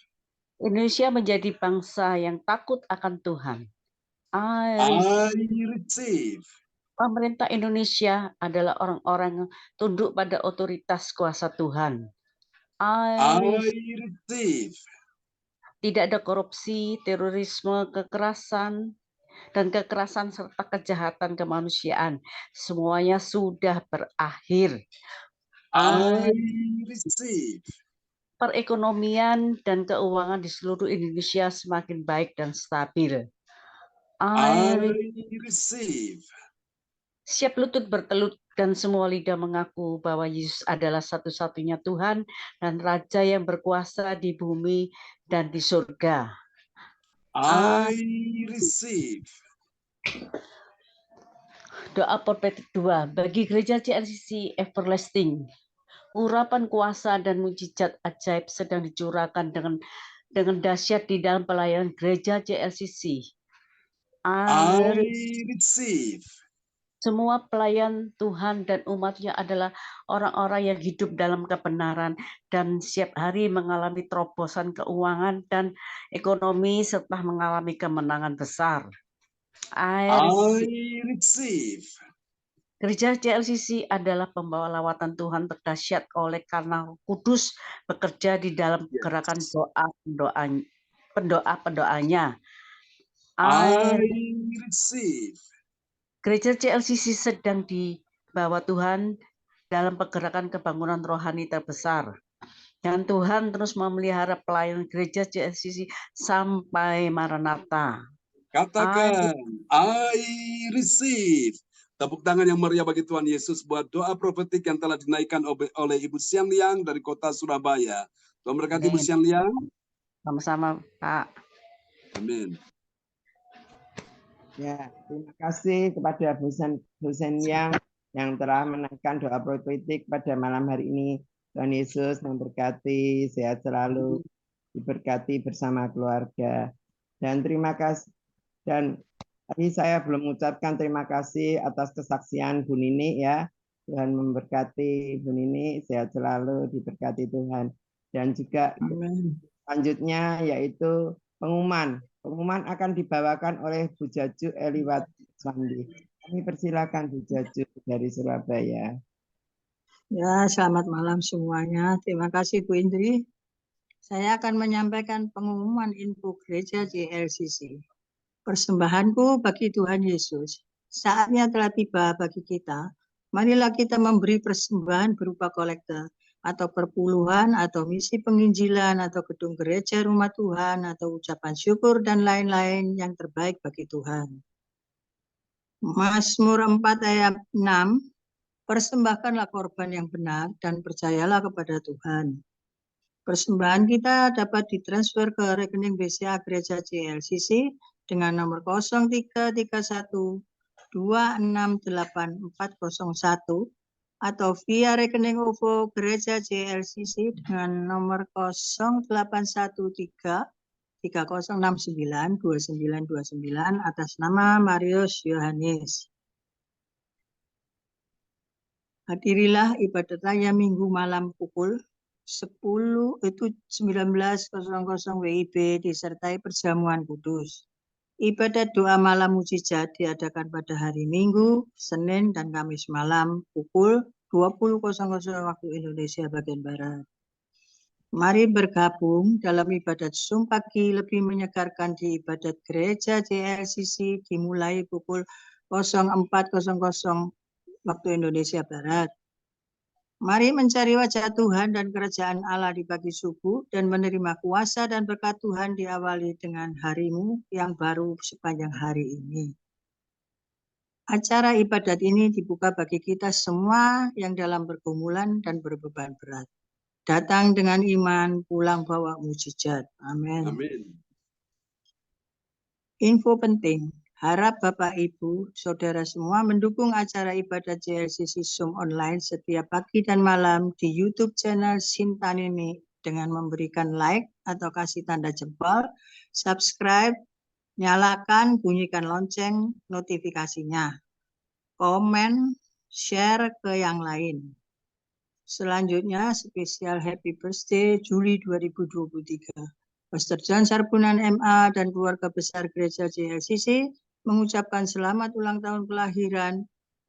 Indonesia menjadi bangsa yang takut akan Tuhan. I receive. Pemerintah Indonesia adalah orang-orang yang tunduk pada otoritas kuasa Tuhan. I receive. Tidak ada korupsi, terorisme, kekerasan, dan kekerasan serta kejahatan kemanusiaan. Semuanya sudah berakhir. I receive. Perekonomian dan keuangan di seluruh Indonesia semakin baik dan stabil. I receive. Siap lutut bertelut dan semua lidah mengaku bahwa Yesus adalah satu-satunya Tuhan dan Raja yang berkuasa di bumi dan di surga. I receive. Doa profetik 2 bagi gereja CLCC Everlasting. Urapan kuasa dan mujizat ajaib sedang dicurahkan dengan dahsyat di dalam pelayanan gereja CLCC. I receive. Semua pelayan Tuhan dan umatnya adalah orang-orang yang hidup dalam kebenaran dan setiap hari mengalami terobosan keuangan dan ekonomi serta mengalami kemenangan besar. I receive. Gereja CLCC adalah pembawa lawatan Tuhan terdahsyat oleh karena kudus bekerja di dalam gerakan pendoa-pendoanya. I receive. Gereja CLCC sedang dibawa Tuhan dalam pergerakan kebangunan rohani terbesar. Dan Tuhan terus memelihara pelayanan gereja CLCC sampai Maranatha. Katakan, I receive. Tepuk tangan yang meriah bagi Tuhan Yesus buat doa profetik yang telah dinaikkan oleh Ibu Sian Liang dari kota Surabaya. Tuhan berkati Ibu Sian Liang. Sama-sama, Pak. Amin. Ya, terima kasih kepada Bu Sen yang telah menaikkan doa profetik pada malam hari ini. Tuhan Yesus memberkati, sehat selalu, diberkati bersama keluarga. Dan terima kasih. Dan tadi saya belum mengucapkan terima kasih atas kesaksian Bu Nini ya. Tuhan memberkati Bu Nini, sehat selalu, diberkati Tuhan. Dan juga selanjutnya yaitu pengumuman. Pengumuman akan dibawakan oleh Bu Jaju Eliwat Sandi. Kami persilakan Bu Jaju dari Surabaya. Ya, selamat malam semuanya. Terima kasih Bu Indri. Saya akan menyampaikan pengumuman info gereja CLCC. Persembahanku bagi Tuhan Yesus. Saatnya telah tiba bagi kita. Marilah kita memberi persembahan berupa kolektor atau perpuluhan, atau misi penginjilan, atau gedung gereja rumah Tuhan, atau ucapan syukur, dan lain-lain yang terbaik bagi Tuhan. Mazmur 4 ayat 6, persembahkanlah korban yang benar, dan percayalah kepada Tuhan. Persembahan kita dapat ditransfer ke rekening BCA Gereja CLCC dengan nomor 0331 268401, atau via rekening OVO Gereja CLCC dengan nomor 0813 3069 2929 atas nama Marius Yohanes. Hadirilah ibadat raya Minggu malam pukul 19.00 WIB disertai perjamuan kudus. Ibadat doa malam mujizat diadakan pada hari Minggu, Senin, dan Kamis malam pukul 20.00 waktu Indonesia bagian Barat. Mari bergabung dalam ibadat Zoom pagi lebih menyegarkan di ibadat gereja CLCC dimulai pukul 04.00 waktu Indonesia Barat. Mari mencari wajah Tuhan dan kerajaan Allah di pagi subuh dan menerima kuasa dan berkat Tuhan diawali dengan harimu yang baru sepanjang hari ini. Acara ibadat ini dibuka bagi kita semua yang dalam pergumulan dan berbeban berat. Datang dengan iman, pulang bawa mujizat. Amin. Amin. Info penting. Harap Bapak, Ibu, Saudara semua mendukung acara ibadat CLCC Zoom online setiap pagi dan malam di YouTube channel Sinta Nini dengan memberikan like atau kasih tanda jempol, subscribe, nyalakan, bunyikan lonceng notifikasinya, komen, share ke yang lain. Selanjutnya, spesial Happy Birthday Juli 2023. Pastor John Sarbunan MA dan keluarga besar gereja CLCC mengucapkan selamat ulang tahun kelahiran,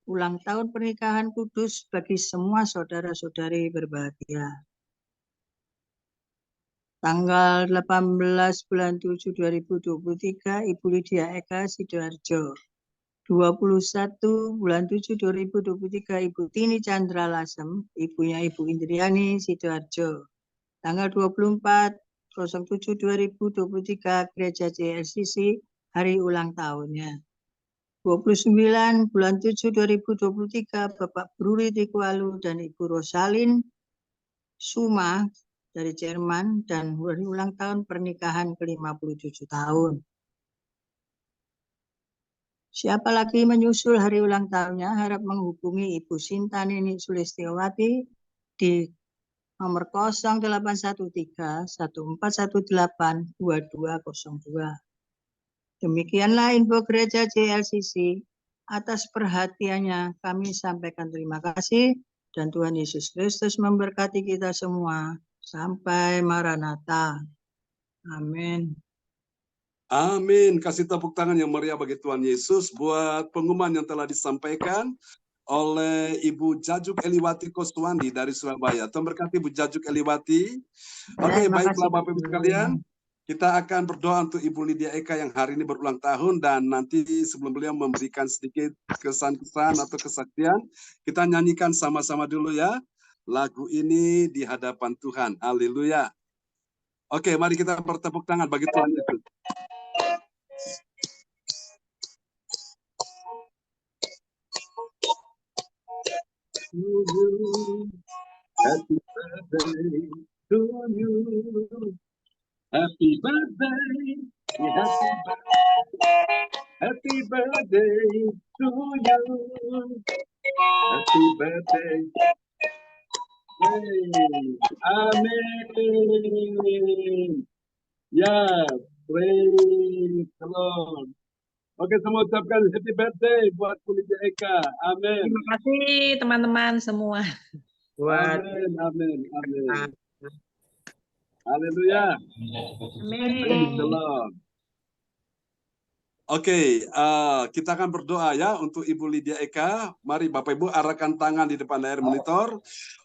ulang tahun pernikahan kudus bagi semua saudara-saudari berbahagia. Tanggal 18 bulan 7 2023, Ibu Lydia Eka Sidoarjo. 21 bulan 7 2023, Ibu Tini Chandra Lasem, ibunya Ibu Indriani Sidoarjo. Tanggal 24/07/2023, Gereja JLCC, hari ulang tahunnya. 29 bulan 7 2023, Bapak Bruri Tikualu dan Ibu Rosalin Suma dari Jerman, dan hari ulang tahun pernikahan ke-57 tahun. Siapa lagi menyusul hari ulang tahunnya, harap menghubungi Ibu Sinta Nini Sulistiawati di nomor 0813 1418 2202. Demikianlah info Gereja JLCC. Atas perhatiannya kami sampaikan terima kasih, dan Tuhan Yesus Kristus memberkati kita semua. Sampai Maranatha. Amin. Amin. Kasih tepuk tangan yang meriah bagi Tuhan Yesus buat pengumuman yang telah disampaikan oleh Ibu Jajuk Eliwati Koswandi dari Surabaya. Tuhan berkati Ibu Jajuk Eliwati. Oke, baiklah Bapak Ibu sekalian. Kita akan berdoa untuk Ibu Lydia Eka yang hari ini berulang tahun, dan nanti sebelum beliau memberikan sedikit kesan-kesan atau kesaksian, kita nyanyikan sama-sama dulu ya lagu ini di hadapan Tuhan. Haleluya. Oke, mari kita bertepuk tangan bagi Tuhan Yesus. Happy birthday to you. Happy birthday. Happy birthday to you. Happy birthday. Amin. Ya, praise the Lord. Oke, semua ucapkan happy birthday buat Bu Lydia Eka. Amin. Terima kasih teman-teman semua. Amin, amin, amin. Haleluya. Praise the Lord. Oke, kita akan berdoa ya untuk Ibu Lydia Eka. Mari Bapak Ibu arahkan tangan di depan layar monitor.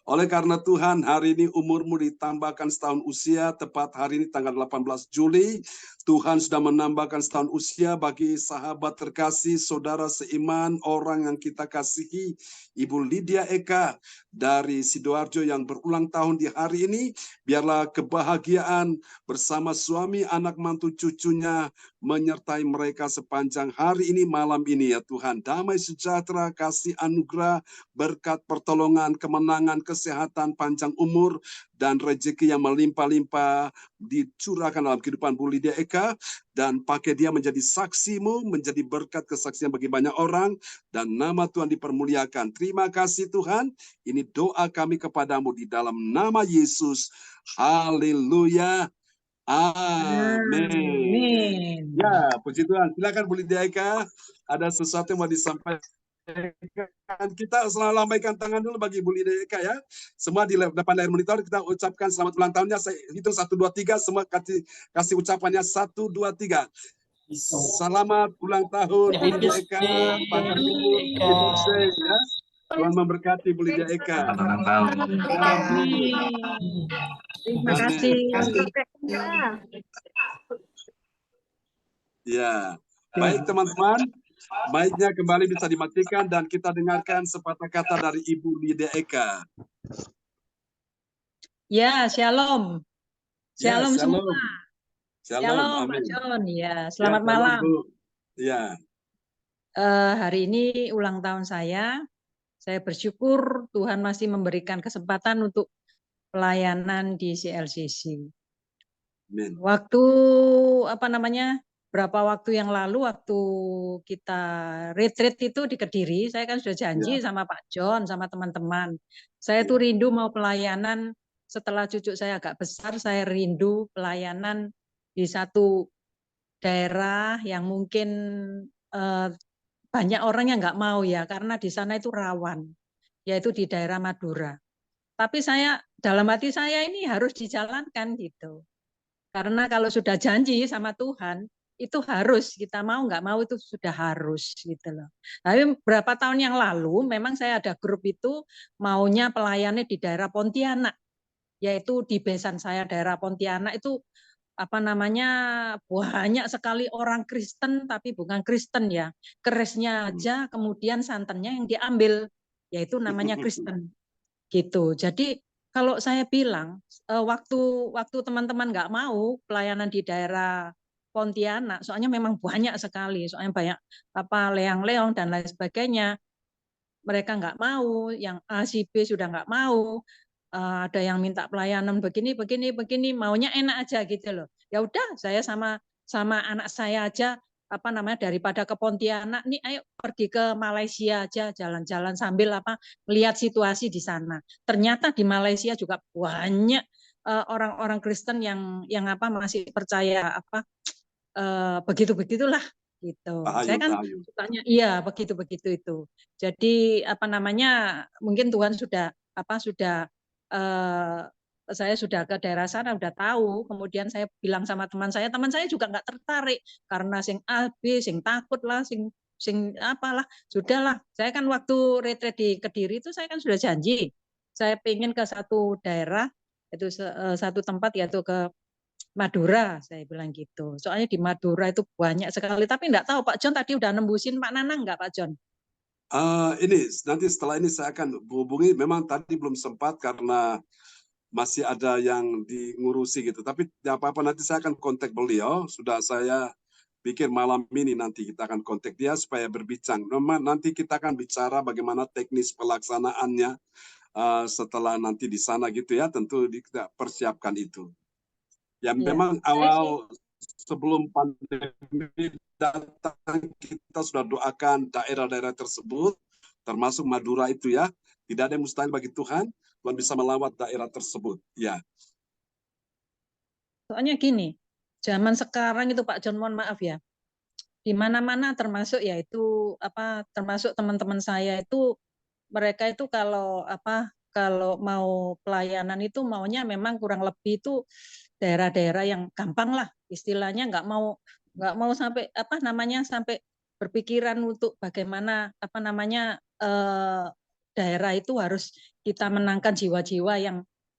Oleh karena Tuhan hari ini umurmu ditambahkan setahun usia, tepat hari ini tanggal 18 Juli. Tuhan sudah menambahkan setahun usia bagi sahabat terkasih, saudara seiman, orang yang kita kasihi, Ibu Lydia Eka dari Sidoarjo yang berulang tahun di hari ini. Biarlah kebahagiaan bersama suami, anak, mantu, cucunya menyertai mereka sepanjang hari ini, malam ini ya Tuhan. Damai sejahtera, kasih anugerah, berkat pertolongan, kemenangan, kesehatan, panjang umur, dan rezeki yang melimpah-limpah dicurahkan dalam kehidupan Bu Lydia Eka, dan pakai dia menjadi saksimu, menjadi berkat kesaksian bagi banyak orang, dan nama Tuhan dipermuliakan. Terima kasih Tuhan, ini doa kami kepadamu di dalam nama Yesus. Haleluya. Amin. Ya, puji Tuhan. Silakan Bu Lydia Eka, ada sesuatu yang mau disampaikan. Kita selalu lambaikan tangan dulu bagi Bu Lydia Eka ya. Semua di depan layar monitor kita ucapkan selamat ulang tahunnya. Saya hitung 1, 2, 3, semua kasih ucapannya 1, 2, 3. Selamat ulang tahun Bu Lydia Eka. Ya. Tuhan memberkati Bu Lydia Eka. Terima kasih. Ya, baik teman-teman. Mic-nya kembali bisa dimatikan dan kita dengarkan sepatah kata dari Ibu Lydia Eka. Ya, shalom. Shalom, ya, semua. Shalom, Pak John. Ya, selamat malam. Ya. Hari ini ulang tahun saya. Saya bersyukur Tuhan masih memberikan kesempatan untuk pelayanan di CLCC. Amin. Waktu berapa waktu yang lalu waktu kita retreat itu di Kediri, saya kan sudah janji sama Pak John, sama teman-teman. Saya tuh rindu mau pelayanan setelah cucu saya agak besar, saya rindu pelayanan di satu daerah yang mungkin banyak orang yang nggak mau ya, karena di sana itu rawan, yaitu di daerah Madura. Tapi dalam hati saya ini harus dijalankan gitu. Karena kalau sudah janji sama Tuhan, itu harus, kita mau nggak mau itu sudah harus gitu loh. Tapi berapa tahun yang lalu memang saya ada grup itu maunya pelayannya di daerah Pontianak, yaitu di besan saya daerah Pontianak itu apa namanya banyak sekali orang Kristen tapi bukan Kristen ya, kerisnya aja kemudian santannya yang diambil, yaitu namanya Kristen gitu. Jadi kalau saya bilang waktu teman-teman nggak mau pelayanan di daerah Pontianak, soalnya memang banyak sekali, soalnya banyak apa leang-leong dan lain sebagainya. Mereka nggak mau, yang A, si B sudah nggak mau, ada yang minta pelayanan begini, maunya enak aja gitu loh. Ya udah, saya sama anak saya aja, apa namanya daripada ke Pontianak, nih ayo pergi ke Malaysia aja, jalan-jalan sambil apa melihat situasi di sana. Ternyata di Malaysia juga banyak orang-orang Kristen yang apa masih percaya apa begitu-begitulah gitu. Saya kan sukanya iya begitu-begitu itu. Jadi apa namanya mungkin Tuhan sudah saya sudah ke daerah sana udah tahu, kemudian saya bilang sama teman saya juga nggak tertarik karena sing A B sing takut lah sing apalah sudahlah. Saya kan waktu retreat di Kediri itu saya kan sudah janji saya pengen ke satu daerah itu satu tempat yaitu ke Madura, saya bilang gitu. Soalnya di Madura itu banyak sekali. Tapi enggak tahu Pak John tadi udah nembusin Pak Nanang enggak Pak John? Ini nanti setelah ini saya akan hubungi. Memang tadi belum sempat karena masih ada yang diurusi gitu. Tapi tidak apa-apa nanti saya akan kontak beliau. Sudah saya pikir malam ini nanti kita akan kontak dia supaya berbincang. Nanti kita akan bicara bagaimana teknis pelaksanaannya setelah nanti di sana gitu ya. Tentu kita persiapkan itu. Ya memang awal sebelum pandemi datang kita sudah doakan daerah-daerah tersebut, termasuk Madura itu ya. Tidak ada yang mustahil bagi Tuhan, Tuhan bisa melawat daerah tersebut. Ya. Soalnya gini, zaman sekarang itu Pak John mohon maaf ya, di mana-mana termasuk yaitu apa termasuk teman-teman saya itu mereka itu kalau mau pelayanan itu maunya memang kurang lebih itu daerah-daerah yang gampang lah istilahnya nggak mau sampai sampai berpikiran untuk bagaimana daerah itu harus kita menangkan jiwa-jiwa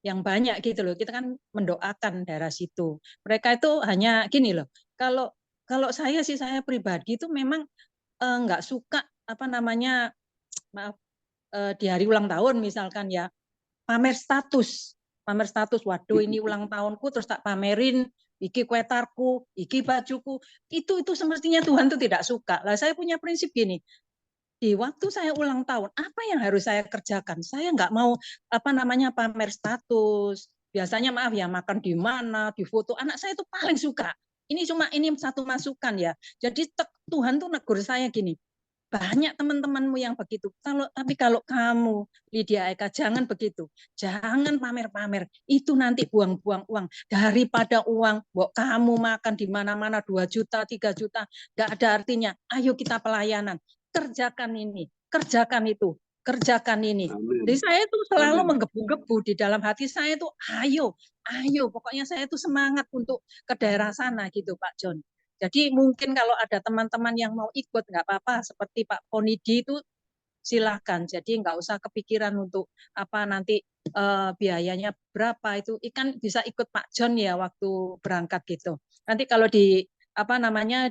yang banyak gitu loh. Kita kan mendoakan daerah situ. Mereka itu hanya gini loh. Kalau saya pribadi itu memang nggak suka di hari ulang tahun misalkan ya pamer status. Waduh ini ulang tahunku terus tak pamerin iki kwetarku, iki bajuku. Itu semestinya Tuhan tuh tidak suka. Lah saya punya prinsip gini. Di waktu saya ulang tahun, apa yang harus saya kerjakan? Saya nggak mau pamer status. Biasanya maaf ya makan di mana, di foto. Anak saya itu paling suka. Ini satu masukan ya. Jadi Tuhan tuh negur saya gini. Banyak teman-temanmu yang begitu. Tapi kalau kamu, Lydia Eka, jangan begitu. Jangan pamer-pamer. Itu nanti buang-buang uang. Daripada uang, kamu makan di mana-mana 2 juta, 3 juta. Nggak ada artinya. Ayo kita pelayanan. Kerjakan ini, kerjakan itu, kerjakan ini. Jadi saya itu selalu menggebu-gebu di dalam hati saya itu, ayo. Pokoknya saya itu semangat untuk ke daerah sana gitu Pak John. Jadi mungkin kalau ada teman-teman yang mau ikut nggak apa-apa seperti Pak Ponidi itu silahkan. Jadi nggak usah kepikiran untuk nanti biayanya berapa itu ikan bisa ikut Pak John ya waktu berangkat gitu. Nanti kalau di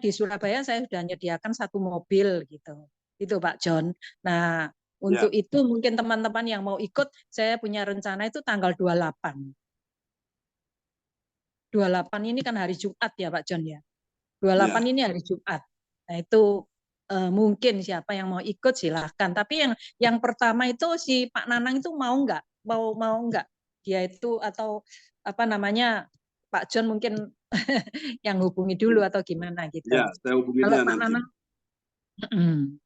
di Surabaya saya sudah menyediakan 1 mobil gitu. Itu Pak John. Nah, untuk itu mungkin teman-teman yang mau ikut saya punya rencana itu tanggal 28. 28 ini kan hari Jumat ya Pak John ya. 28 ini hari Jumat. Nah itu mungkin siapa yang mau ikut silahkan. Tapi yang pertama itu si Pak Nanang itu mau nggak? Dia itu atau Pak John mungkin yang hubungi dulu atau gimana gitu. Ya, saya hubungi dia nanti.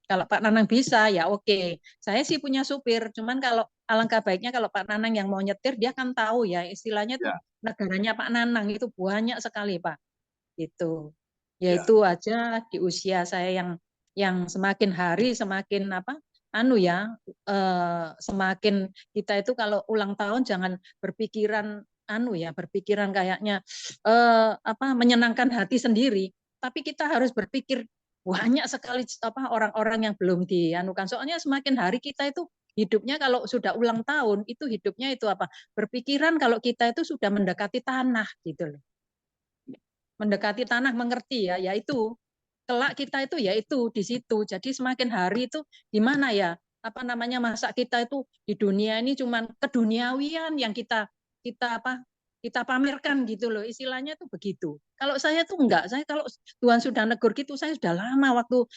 Kalau Pak Nanang bisa ya oke. Saya sih punya supir. Cuman kalau alangkah baiknya kalau Pak Nanang yang mau nyetir dia kan tahu ya istilahnya tuh negaranya Pak Nanang itu banyak sekali Pak. Gitu. Yaitu aja di usia saya yang semakin hari semakin semakin kita itu kalau ulang tahun jangan berpikiran berpikiran kayaknya menyenangkan hati sendiri, tapi kita harus berpikir banyak sekali orang-orang yang belum dianukan. Soalnya semakin hari kita itu hidupnya kalau sudah ulang tahun itu hidupnya itu berpikiran kalau kita itu sudah mendekati tanah gitu loh. Mendekati tanah, mengerti ya, yaitu kelak kita itu yaitu di situ. Jadi semakin hari itu gimana ya? Masa kita itu di dunia ini cuman keduniawian yang kita pamerkan gitu loh, istilahnya tuh begitu. Kalau saya tuh enggak, saya kalau Tuhan sudah negur gitu, saya sudah lama waktu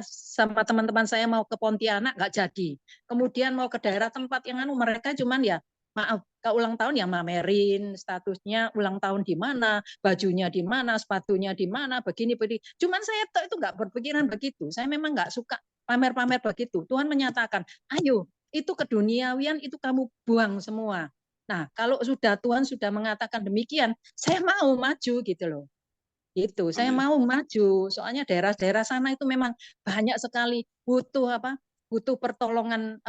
sama teman-teman saya mau ke Pontianak enggak jadi. Kemudian mau ke daerah tempat yang mereka cuman ya maaf, ke ulang tahun ya mamerin statusnya ulang tahun di mana, bajunya di mana, sepatunya di mana, begini. Cuman saya itu enggak berpikiran begitu. Saya memang enggak suka pamer-pamer begitu. Tuhan menyatakan, ayo itu keduniawian itu kamu buang semua. Nah, kalau Tuhan sudah mengatakan demikian, saya mau maju gitu loh. Gitu, saya mau maju. Soalnya daerah-daerah sana itu memang banyak sekali butuh pertolongan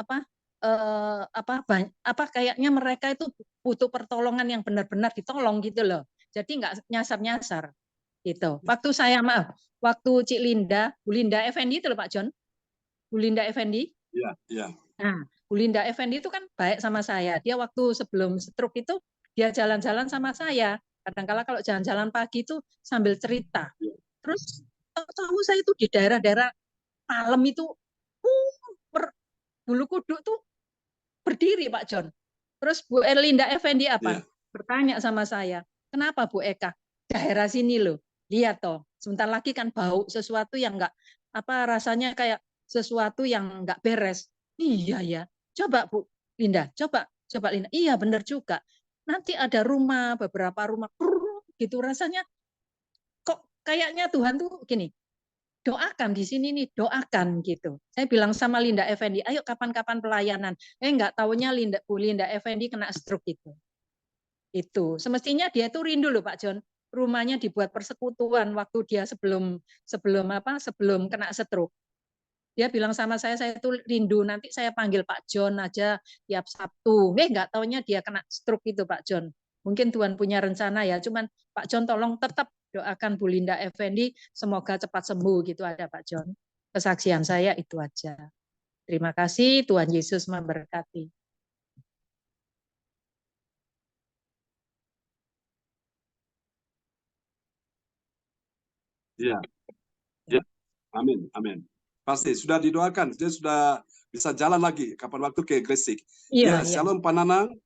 kayaknya mereka itu butuh pertolongan yang benar-benar ditolong gitu loh. Jadi nggak nyasar-nyasar gitu. Waktu Cik Linda, Bu Linda Effendi itu loh Pak John. Bu Linda Effendi. Iya, iya. Nah, Bu Linda Effendi itu kan baik sama saya. Dia waktu sebelum stroke itu dia jalan-jalan sama saya. Kadang-kala kalau jalan-jalan pagi itu sambil cerita. Terus tahu saya itu di daerah-daerah malam itu bulu kuduk tuh berdiri Pak John. Terus Bu Erlinda Effendi bertanya sama saya, kenapa Bu Eka? Daerah sini loh. Lihat toh, sebentar lagi kan bau sesuatu yang enggak rasanya kayak sesuatu yang enggak beres. Iya ya. Coba Bu Linda, coba Linda. Iya benar juga. Nanti ada beberapa rumah gitu rasanya kok kayaknya Tuhan tuh gini. Doakan di sini nih, doakan gitu. Saya bilang sama Linda Effendi, ayo kapan-kapan pelayanan. Enggak taunya Bu Linda Effendi kena stroke itu. Itu semestinya dia itu rindu loh Pak John. Rumahnya dibuat persekutuan waktu dia sebelum kena stroke. Dia bilang sama saya itu rindu, nanti saya panggil Pak John aja tiap Sabtu. Enggak taunya dia kena stroke itu Pak John. Mungkin Tuhan punya rencana ya, cuman Pak John tolong tetap doakan Bu Linda Effendi semoga cepat sembuh gitu ada Pak John. Kesaksian saya itu aja. Terima kasih, Tuhan Yesus memberkati. Iya. Ya. Amin, amin. Pasti sudah didoakan, dia sudah bisa jalan lagi kapan waktu ke Gresik. Iya, Ya, Shalom Pak Nanang.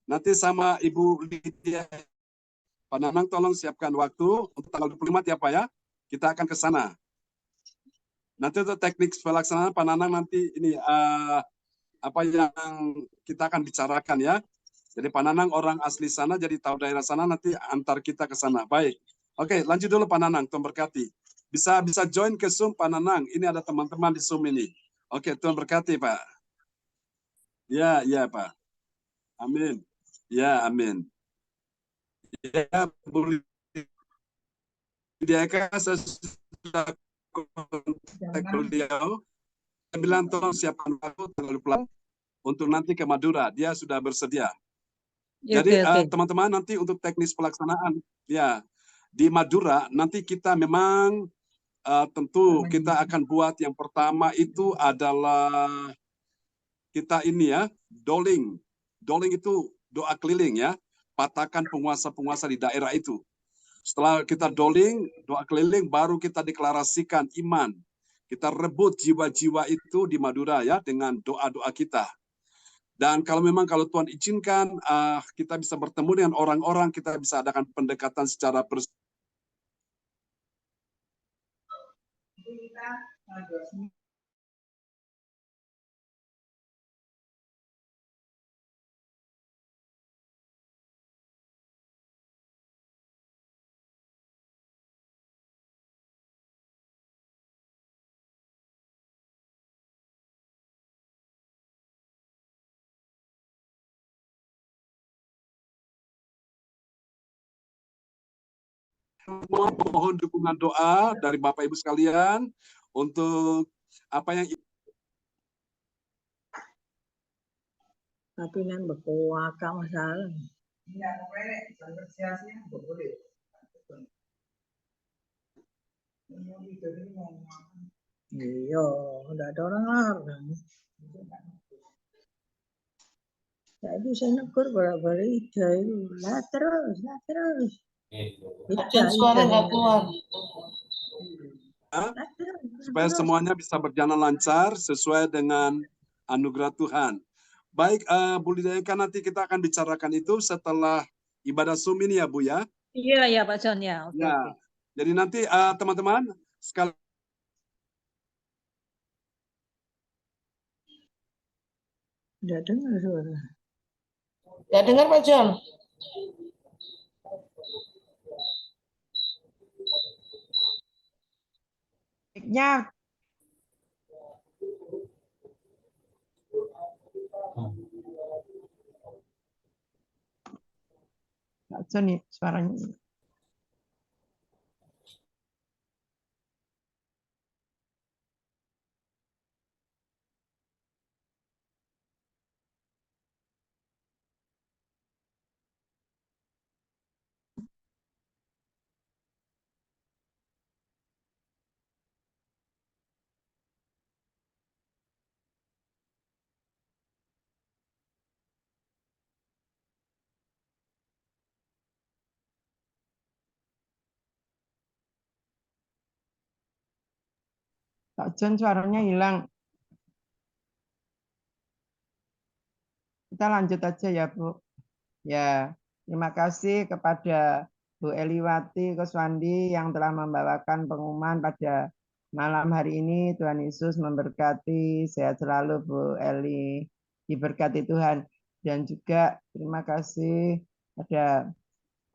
Nanti sama Ibu Lydia, Pak Nanang tolong siapkan waktu untuk tanggal 25 ya Pak ya. Kita akan ke sana. Nanti untuk teknik pelaksanaan Pak Nanang nanti ini apa yang kita akan bicarakan ya. Jadi Pak Nanang orang asli sana, jadi tahu daerah sana, nanti antar kita ke sana. Baik. Oke, lanjut dulu Pak Nanang, Tuhan berkati. Bisa join ke Zoom Pak Nanang. Ini ada teman-teman di Zoom ini. Oke, Tuhan berkati Pak. Ya, ya Pak. Amin. Ya, amin. Ya, Bu Lydia, saya sudah kontak beliau. Saya bilang tolong siapkan waktu tanggal 20 untuk nanti ke Madura. Dia sudah bersedia. Jadi teman-teman nanti untuk teknis pelaksanaan ya di Madura nanti kita memang tentu kita akan buat yang pertama itu adalah kita ini ya doling itu doa keliling ya, patahkan penguasa-penguasa di daerah itu. Setelah kita doling doa keliling baru kita deklarasikan iman, kita rebut jiwa-jiwa itu di Madura ya dengan doa-doa kita. Dan kalau Tuhan izinkan, kita bisa bertemu dengan orang-orang, kita bisa adakan pendekatan secara mohon dukungan doa dari Bapak Ibu sekalian untuk apa yang Tapi nan berkuaka masalah. Iya, udah ada orang larang. Tadi saya negur balik-balik itu, lah terus. Suara nggak keluar. supaya semuanya bisa berjalan lancar sesuai dengan anugerah Tuhan. Baik, Bu Lidayaka, nanti kita akan bicarakan itu setelah ibadah Zoom ini ya, Bu ya. Iya, Pak John ya. Oke. Ya. Jadi nanti teman-teman sekali Udah dengar suara. Nggak dengar Pak John. Mic-nya Pak John nih suaranya. Pak John suaranya hilang. Kita lanjut aja ya, Bu. Ya, terima kasih kepada Bu Eliwati Kuswandi yang telah membawakan pengumuman pada malam hari ini. Tuhan Yesus memberkati, sehat selalu Bu Eli, diberkati Tuhan. Dan juga terima kasih pada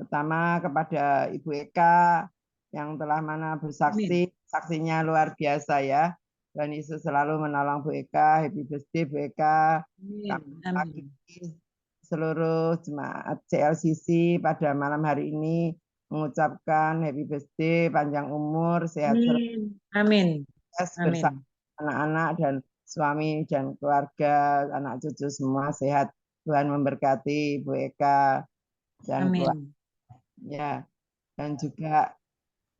pertama kepada Ibu Eka yang telah bersaksi, saksinya luar biasa ya. Tuhan Yesus selalu menolong Bu Eka. Happy birthday Bu Eka. Kami seluruh jemaat CLCC pada malam hari ini mengucapkan happy birthday, panjang umur, sehat selalu. Amin. Bersama anak-anak dan suami dan keluarga, anak cucu semua sehat. Tuhan memberkati Bu Eka dan keluarga. Ya, dan juga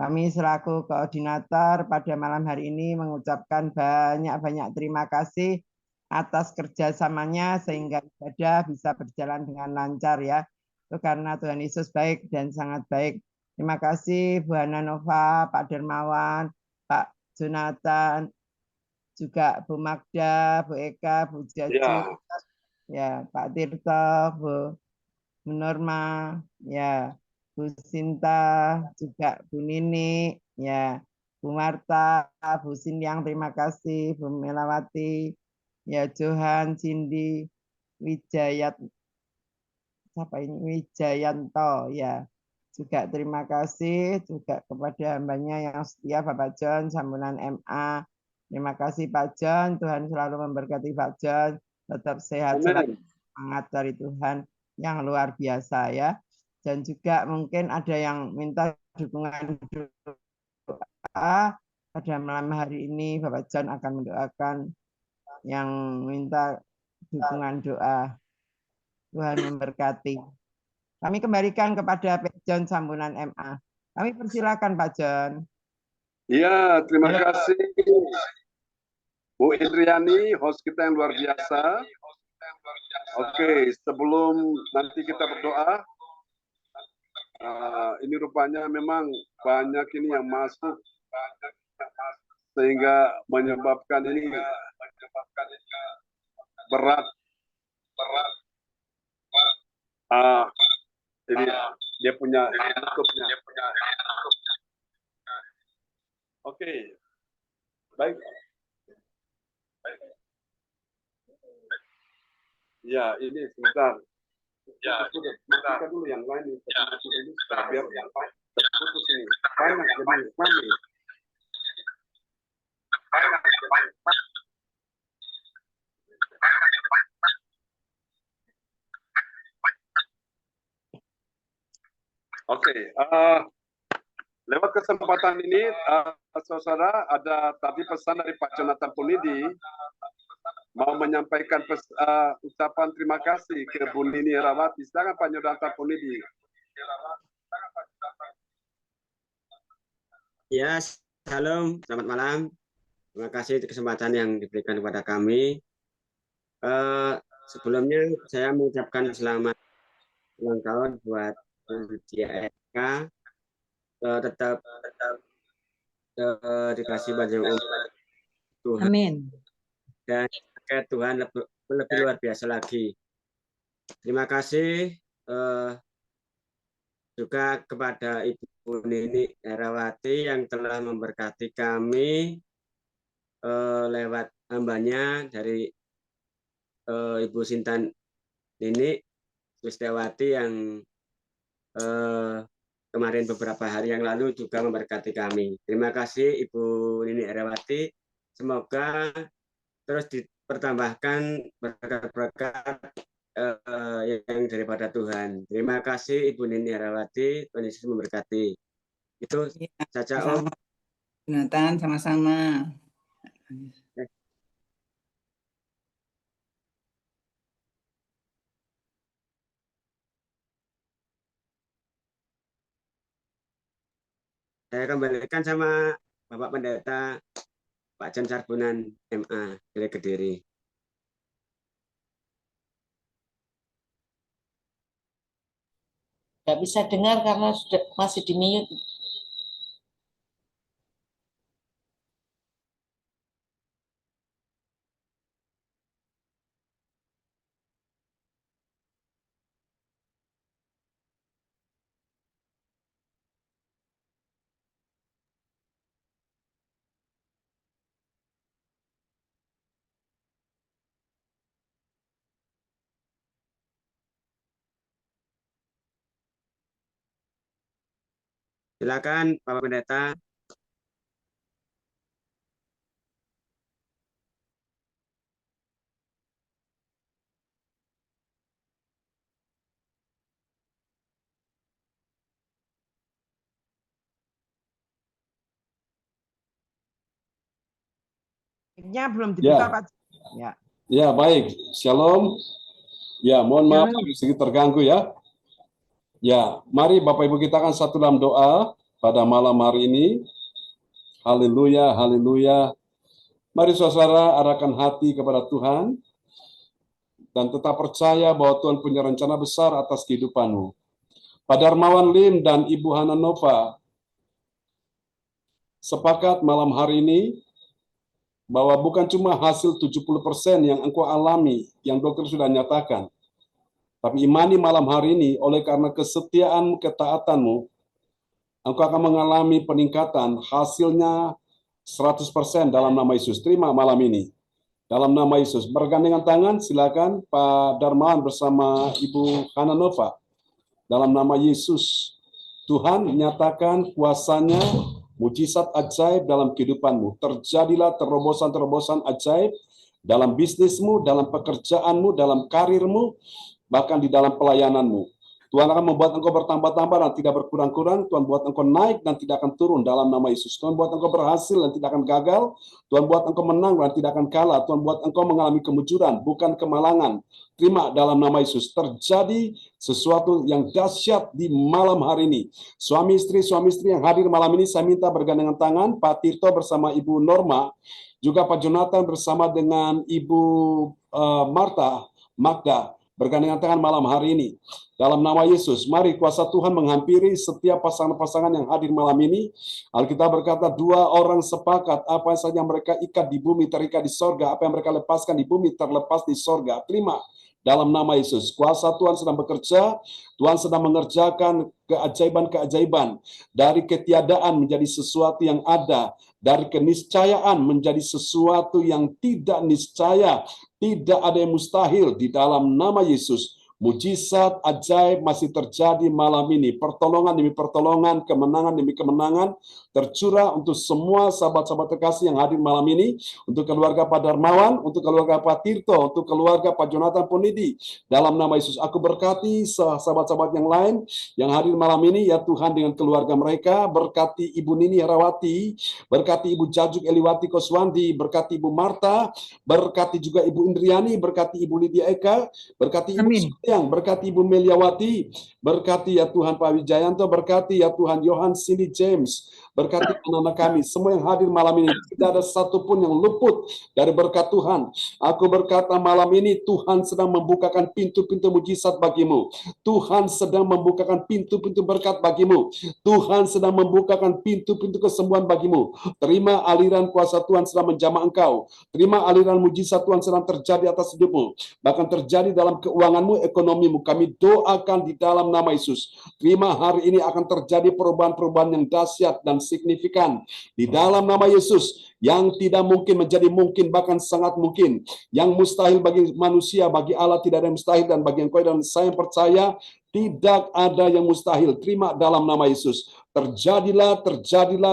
kami selaku koordinator pada malam hari ini mengucapkan banyak-banyak terima kasih atas kerjasamanya sehingga ibadah bisa berjalan dengan lancar ya. Itu karena Tuhan Yesus baik dan sangat baik. Terima kasih Bu Hana Nova, Pak Dermawan, Pak Jonathan, juga Bu Magda, Bu Eka, Bu Jacu, ya Pak Tirto, Bu Norma, ya Bu Sinta, juga Bu Nini, ya Bu Marta, Bu Sindiang, terima kasih, Bu Melawati, ya Johan, Cindy, Wijayanto, ya juga terima kasih juga kepada hambanya yang setia Bapak John, Sambunan MA. Terima kasih Pak John, Tuhan selalu memberkati Pak John, tetap sehat selalu, semangat dari Tuhan yang luar biasa ya. Dan juga mungkin ada yang minta dukungan doa pada malam hari ini. Bapak John akan mendoakan yang minta dukungan doa. Tuhan memberkati. Kami kembalikan kepada Pak John Sambunan MA. Kami persilakan Pak John. Ya, terima kasih Bu Indriani, host kita yang luar biasa. Oke, sebelum nanti kita berdoa, ini rupanya memang banyak ini yang masuk sehingga menyebabkan ini berat. Ini dia punya tutupnya. Oke, baik. Ya, ini sebentar. Ya, sebentar dulu yang lain. Biar yang terputus ini. Panas jadi kami. Oke, Lewat kesempatan ini, saudara, ada tadi pesan dari Pak Jonathan Punidi mau menyampaikan ucapan terima kasih ke Bu Nini Herawati. Silakan Pak Jonathan Punidi. Ya, salam, selamat malam. Terima kasih atas kesempatan yang diberikan kepada kami. Sebelumnya saya mengucapkan selamat ulang tahun buat Dia Eka. Tetap dikasih banyak Tuhan. Amin. Dan Tuhan lebih luar biasa lagi. Terima kasih juga kepada Ibu Nini Herawati yang telah memberkati kami lewat hambanya dari Ibu Sinta Nini Sulistiawati yang kemarin beberapa hari yang lalu juga memberkati kami. Terima kasih Ibu Nini Herawati. Semoga terus dipertambahkan berkat-berkat yang daripada Tuhan. Terima kasih Ibu Nini Herawati. Tuhan Yesus memberkati. Itu saja Om. Jonathan, sama-sama. Saya kembalikan sama Bapak Pendeta Pak Jan Sarbunan MA dari Kediri. Nggak bisa dengar karena sudah masih di mute. Silakan Bapak Pendeta. Belum dibuka, Pak. Ya. Ya, baik. Shalom. Ya, mohon maaf sedikit terganggu ya. Ya, mari Bapak Ibu kita akan satu dalam doa pada malam hari ini. Haleluya, haleluya. Mari saudara arahkan hati kepada Tuhan dan tetap percaya bahwa Tuhan punya rencana besar atas kehidupanmu. Pak Darmawan Lim dan Ibu Hana Nova sepakat malam hari ini bahwa bukan cuma hasil 70% yang engkau alami, yang dokter sudah nyatakan, tapi imani malam hari ini, oleh karena kesetiaanmu, ketaatanmu, engkau akan mengalami peningkatan, hasilnya 100% dalam nama Yesus. Terima malam ini. Dalam nama Yesus. Bergandengan tangan, silakan Pak Darmawan bersama Ibu Hana Nova. Dalam nama Yesus, Tuhan nyatakan kuasanya, mujizat ajaib dalam kehidupanmu. Terjadilah terobosan-terobosan ajaib dalam bisnismu, dalam pekerjaanmu, dalam karirmu, bahkan di dalam pelayananmu. Tuhan akan membuat engkau bertambah-tambah dan tidak berkurang-kurang. Tuhan buat engkau naik dan tidak akan turun dalam nama Yesus. Tuhan buat engkau berhasil dan tidak akan gagal. Tuhan buat engkau menang dan tidak akan kalah. Tuhan buat engkau mengalami kemujuran, bukan kemalangan. Terima dalam nama Yesus. Terjadi sesuatu yang dahsyat di malam hari ini. Suami istri yang hadir malam ini, saya minta bergandengan tangan. Pak Tirto bersama Ibu Norma, juga Pak Jonathan bersama dengan Ibu Magda, bergandengan tangan malam hari ini. Dalam nama Yesus, mari kuasa Tuhan menghampiri setiap pasangan-pasangan yang hadir malam ini. Alkitab berkata, dua orang sepakat, apa saja mereka ikat di bumi terikat di sorga, apa yang mereka lepaskan di bumi terlepas di sorga. Terima dalam nama Yesus. Kuasa Tuhan sedang bekerja, Tuhan sedang mengerjakan keajaiban-keajaiban. Dari ketiadaan menjadi sesuatu yang ada, dari keniscayaan menjadi sesuatu yang tidak niscaya. Tidak ada yang mustahil di dalam nama Yesus. Mujizat ajaib masih terjadi malam ini. Pertolongan demi pertolongan, kemenangan demi kemenangan tercurah untuk semua sahabat-sahabat terkasih yang hadir malam ini. Untuk keluarga Pak Darmawan, untuk keluarga Pak Tirto, untuk keluarga Pak Jonathan Ponidi. Dalam nama Yesus, aku berkati sahabat-sahabat yang lain yang hadir malam ini, ya Tuhan, dengan keluarga mereka. Berkati Ibu Nini Herawati, berkati Ibu Jajuk Eliwati Koswandi, berkati Ibu Marta, berkati juga Ibu Indriani, berkati Ibu Lydia Eka, berkati Ibu Suyang, berkati Ibu Meliawati, berkati ya Tuhan Pak Wijayanto, berkati ya Tuhan Johan Cindy James, berkati anak-anak kami, semua yang hadir malam ini. Tidak ada satupun yang luput dari berkat Tuhan. Aku berkata malam ini, Tuhan sedang membukakan pintu-pintu mujizat bagimu. Tuhan sedang membukakan pintu-pintu berkat bagimu. Tuhan sedang membukakan pintu-pintu kesembuhan bagimu. Terima aliran kuasa Tuhan sedang menjamah engkau. Terima aliran mujizat Tuhan sedang terjadi atas hidupmu. Bahkan terjadi dalam keuanganmu, ekonomimu. Kami doakan di dalam nama Yesus. Terima hari ini akan terjadi perubahan-perubahan yang dahsyat dan signifikan. Di dalam nama Yesus, yang tidak mungkin menjadi mungkin, bahkan sangat mungkin. Yang mustahil bagi manusia, bagi Allah tidak ada yang mustahil, dan bagi engkau dan saya yang percaya, tidak ada yang mustahil. Terima dalam nama Yesus. Terjadilah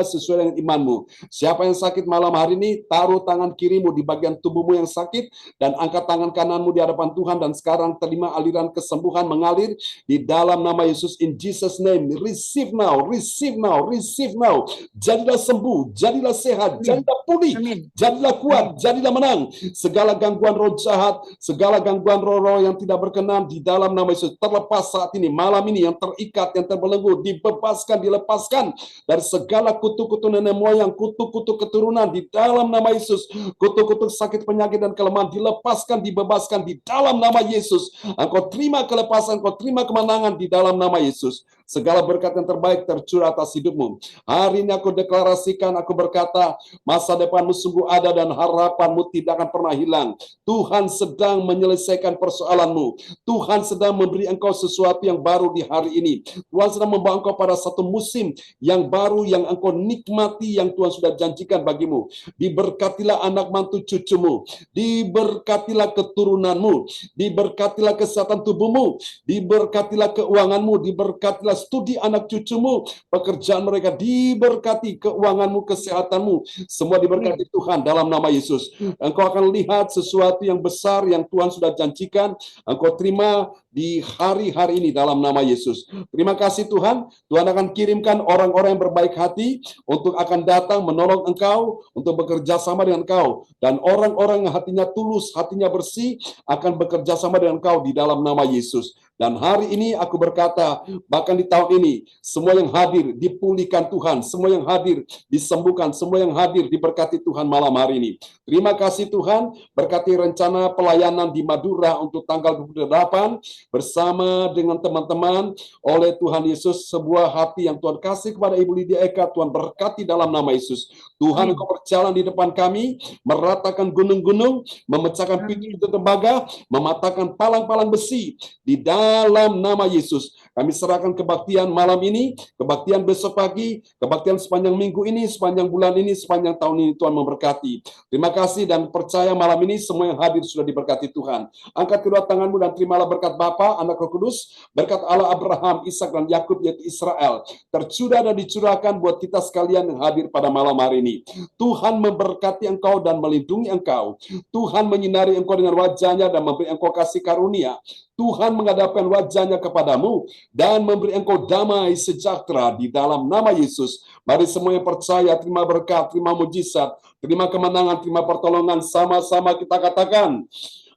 sesuai dengan imanmu. Siapa yang sakit malam hari ini, taruh tangan kirimu di bagian tubuhmu yang sakit, dan angkat tangan kananmu di hadapan Tuhan, dan sekarang terima aliran kesembuhan mengalir di dalam nama Yesus. In Jesus name, receive now, receive now, receive now. Jadilah sembuh, jadilah sehat, jadilah pulih, jadilah kuat, jadilah menang. Segala gangguan roh jahat, segala gangguan roh-roh yang tidak berkenan di dalam nama Yesus terlepas saat ini, malam ini, yang terikat, yang terbelenggu, dibebaskan, dilepaskan dari segala kutuk-kutuk nenek moyang, kutuk-kutuk keturunan di dalam nama Yesus. Kutuk-kutuk sakit, penyakit, dan kelemahan dilepaskan, dibebaskan di dalam nama Yesus. Engkau terima kelepasan, engkau terima kemenangan di dalam nama Yesus. Segala berkat yang terbaik tercurah atas hidupmu. Hari ini aku deklarasikan, aku berkata, masa depanmu sungguh ada dan harapanmu tidak akan pernah hilang. Tuhan sedang menyelesaikan persoalanmu. Tuhan sedang memberi engkau sesuatu yang baru di hari ini. Tuhan sedang membawa engkau pada satu musim yang baru yang engkau nikmati, yang Tuhan sudah janjikan bagimu. Diberkatilah anak mantu cucumu, diberkatilah keturunanmu, diberkatilah kesehatan tubuhmu, diberkatilah keuanganmu, diberkatilah studi anak cucumu, pekerjaan mereka diberkati, keuanganmu, kesehatanmu, semua diberkati Tuhan dalam nama Yesus. Engkau akan lihat sesuatu yang besar yang Tuhan sudah janjikan, engkau terima di hari-hari ini dalam nama Yesus. Terima kasih Tuhan. Tuhan akan kirimkan orang-orang yang berbaik hati untuk akan datang menolong engkau, untuk bekerja sama dengan engkau, dan orang-orang yang hatinya tulus, hatinya bersih akan bekerja sama dengan engkau di dalam nama Yesus. Dan hari ini aku berkata, bahkan di tahun ini, semua yang hadir dipulihkan Tuhan, semua yang hadir disembuhkan, semua yang hadir diberkati Tuhan malam hari ini. Terima kasih Tuhan, berkati rencana pelayanan di Madura untuk tanggal 28, bersama dengan teman-teman, oleh Tuhan Yesus, sebuah hati yang Tuhan kasih kepada Ibu Lydia Eka, Tuhan berkati dalam nama Yesus. Tuhan, Engkau berjalan di depan kami, meratakan gunung-gunung, memecahkan pintu tembaga, mematahkan palang-palang besi, di dalam nama Yesus. Kami serahkan kebaktian malam ini, kebaktian besok pagi, kebaktian sepanjang minggu ini, sepanjang bulan ini, sepanjang tahun ini. Tuhan memberkati. Terima kasih dan percaya malam ini semua yang hadir sudah diberkati Tuhan. Angkat kedua tanganmu dan terimalah berkat Bapa, Anak, Roh Kudus, berkat Allah Abraham, Ishak, dan Yakub, yaitu Israel, tercurah dan dicurahkan buat kita sekalian yang hadir pada malam hari ini. Tuhan memberkati engkau dan melindungi engkau. Tuhan menyinari engkau dengan wajahnya dan memberi engkau kasih karunia. Tuhan menghadapkan wajahnya kepadamu dan memberi engkau damai sejahtera di dalam nama Yesus. Mari semua yang percaya terima berkat, terima mujizat, terima kemenangan, terima pertolongan. Sama-sama kita katakan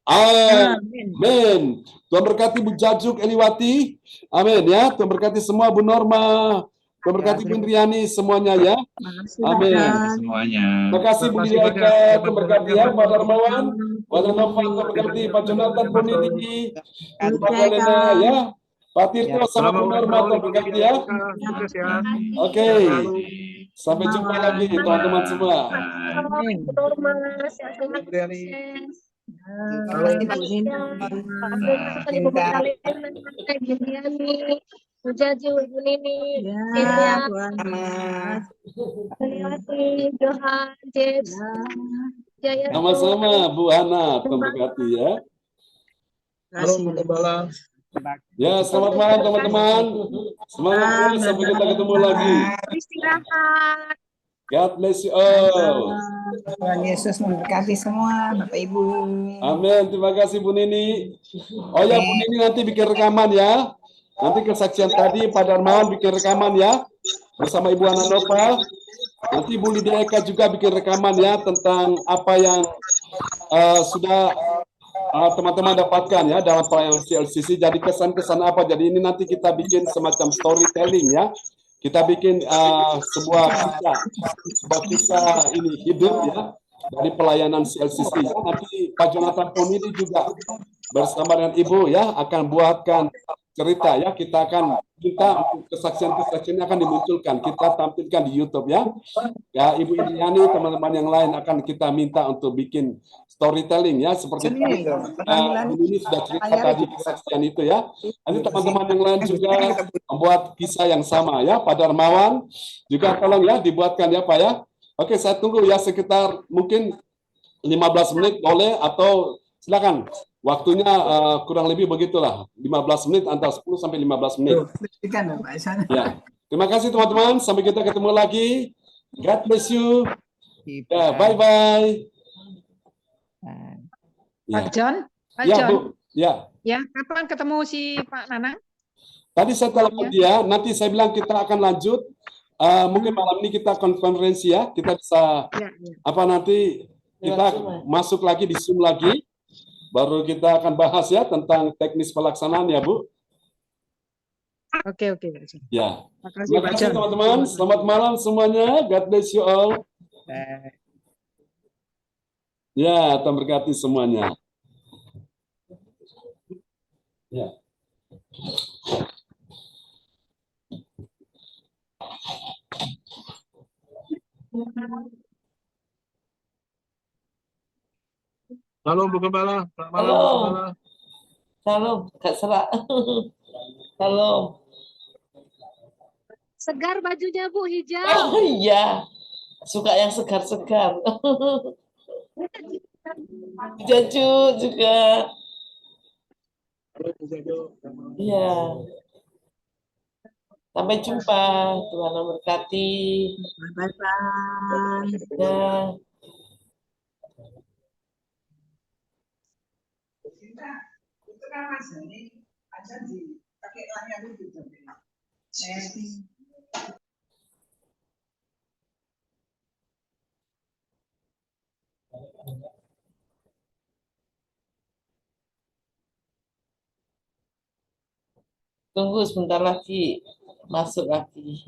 amin. Tuhan berkati Bu Jajuk Eliwati. Amin ya. Tuhan berkati semua, Bu Norma. Tuhan berkati Bu Indriani semuanya ya. Amin. Semuanya. Terima kasih Bu Lydia Eka. Tuhan berkati ya Pak Darmawan. Pak Darmawan, Tuhan berkati Pak Jonathan Ponidi. Pak Lena ya. Pak Tirto sama Bu Norma, Tuhan berkati ya. Oke. Sampai jumpa lagi teman-teman semua. Jaji Ibu Nini, Cynthia, Johan, James, Jaya. Sama-sama Bu Hana, Tuhan berkati ya. Halo Bu Gembala. Ya, selamat malam teman-teman. Semangat ya, sampai kita ketemu lagi. Istirahat. God bless you all. Tuhan Yesus memberkati semua Bapak Ibu. Amin. Terima kasih Bu Nini. Oh ya, Bu Nini nanti bikin rekaman ya. Nanti kesaksian tadi Pak Darmawan bikin rekaman ya. Bersama Ibu Ana Nova. Nanti Bu Lydia Eka juga bikin rekaman ya tentang apa yang sudah teman-teman dapatkan ya dalam pelayanan CLCC. Jadi kesan-kesan apa? Jadi ini nanti kita bikin semacam storytelling ya. Kita bikin sebuah kisah ini hidup ya dari pelayanan CLCC. Nanti Pak Jonathan Ponidi juga bersama dengan Ibu ya akan buatkan cerita ya. Kita akan minta untuk kesaksian-kesaksian akan dimunculkan. Kita tampilkan di YouTube ya. Ya Ibu Indriani, teman-teman yang lain akan kita minta untuk bikin storytelling ya seperti ini sudah cerita tadi kesaksian itu ya. Nanti teman-teman yang lain juga membuat kisah yang sama ya. Pak Darmawan juga tolong ya dibuatkan ya Pak ya. Oke, saya tunggu ya sekitar mungkin 15 menit boleh atau silakan. Waktunya kurang lebih begitulah, 15 menit antara 10 sampai 15 menit. Ya. Terima kasih teman-teman, sampai kita ketemu lagi. God bless you. Ya, bye-bye. Pak John, Pak Ya, John. Bu. Ya. Ya, kapan ketemu si Pak Nanang? Tadi saya telepon dia, nanti saya bilang kita akan lanjut. Mungkin malam ini kita konferensi ya, kita bisa apa nanti kita masuk lagi di Zoom lagi. Baru kita akan bahas ya tentang teknis pelaksanaan ya Bu. Oke. Ya. Terima kasih teman-teman. Selamat malam semuanya. God bless you all. Ya, Tuhan berkati semuanya. Ya. Halo Bu Gembala, selamat malam Bu Gembala. Salam, Kak Sera. Salam. Segar bajunya Bu, hijau. Oh iya, suka yang segar-segar. Jaju juga. Iya. Sampai jumpa. Tuhan memberkati. Bye-bye. Ya. Itu kan Mas ini aja dipakai layar itu. Tunggu sebentar lagi, masuk lagi.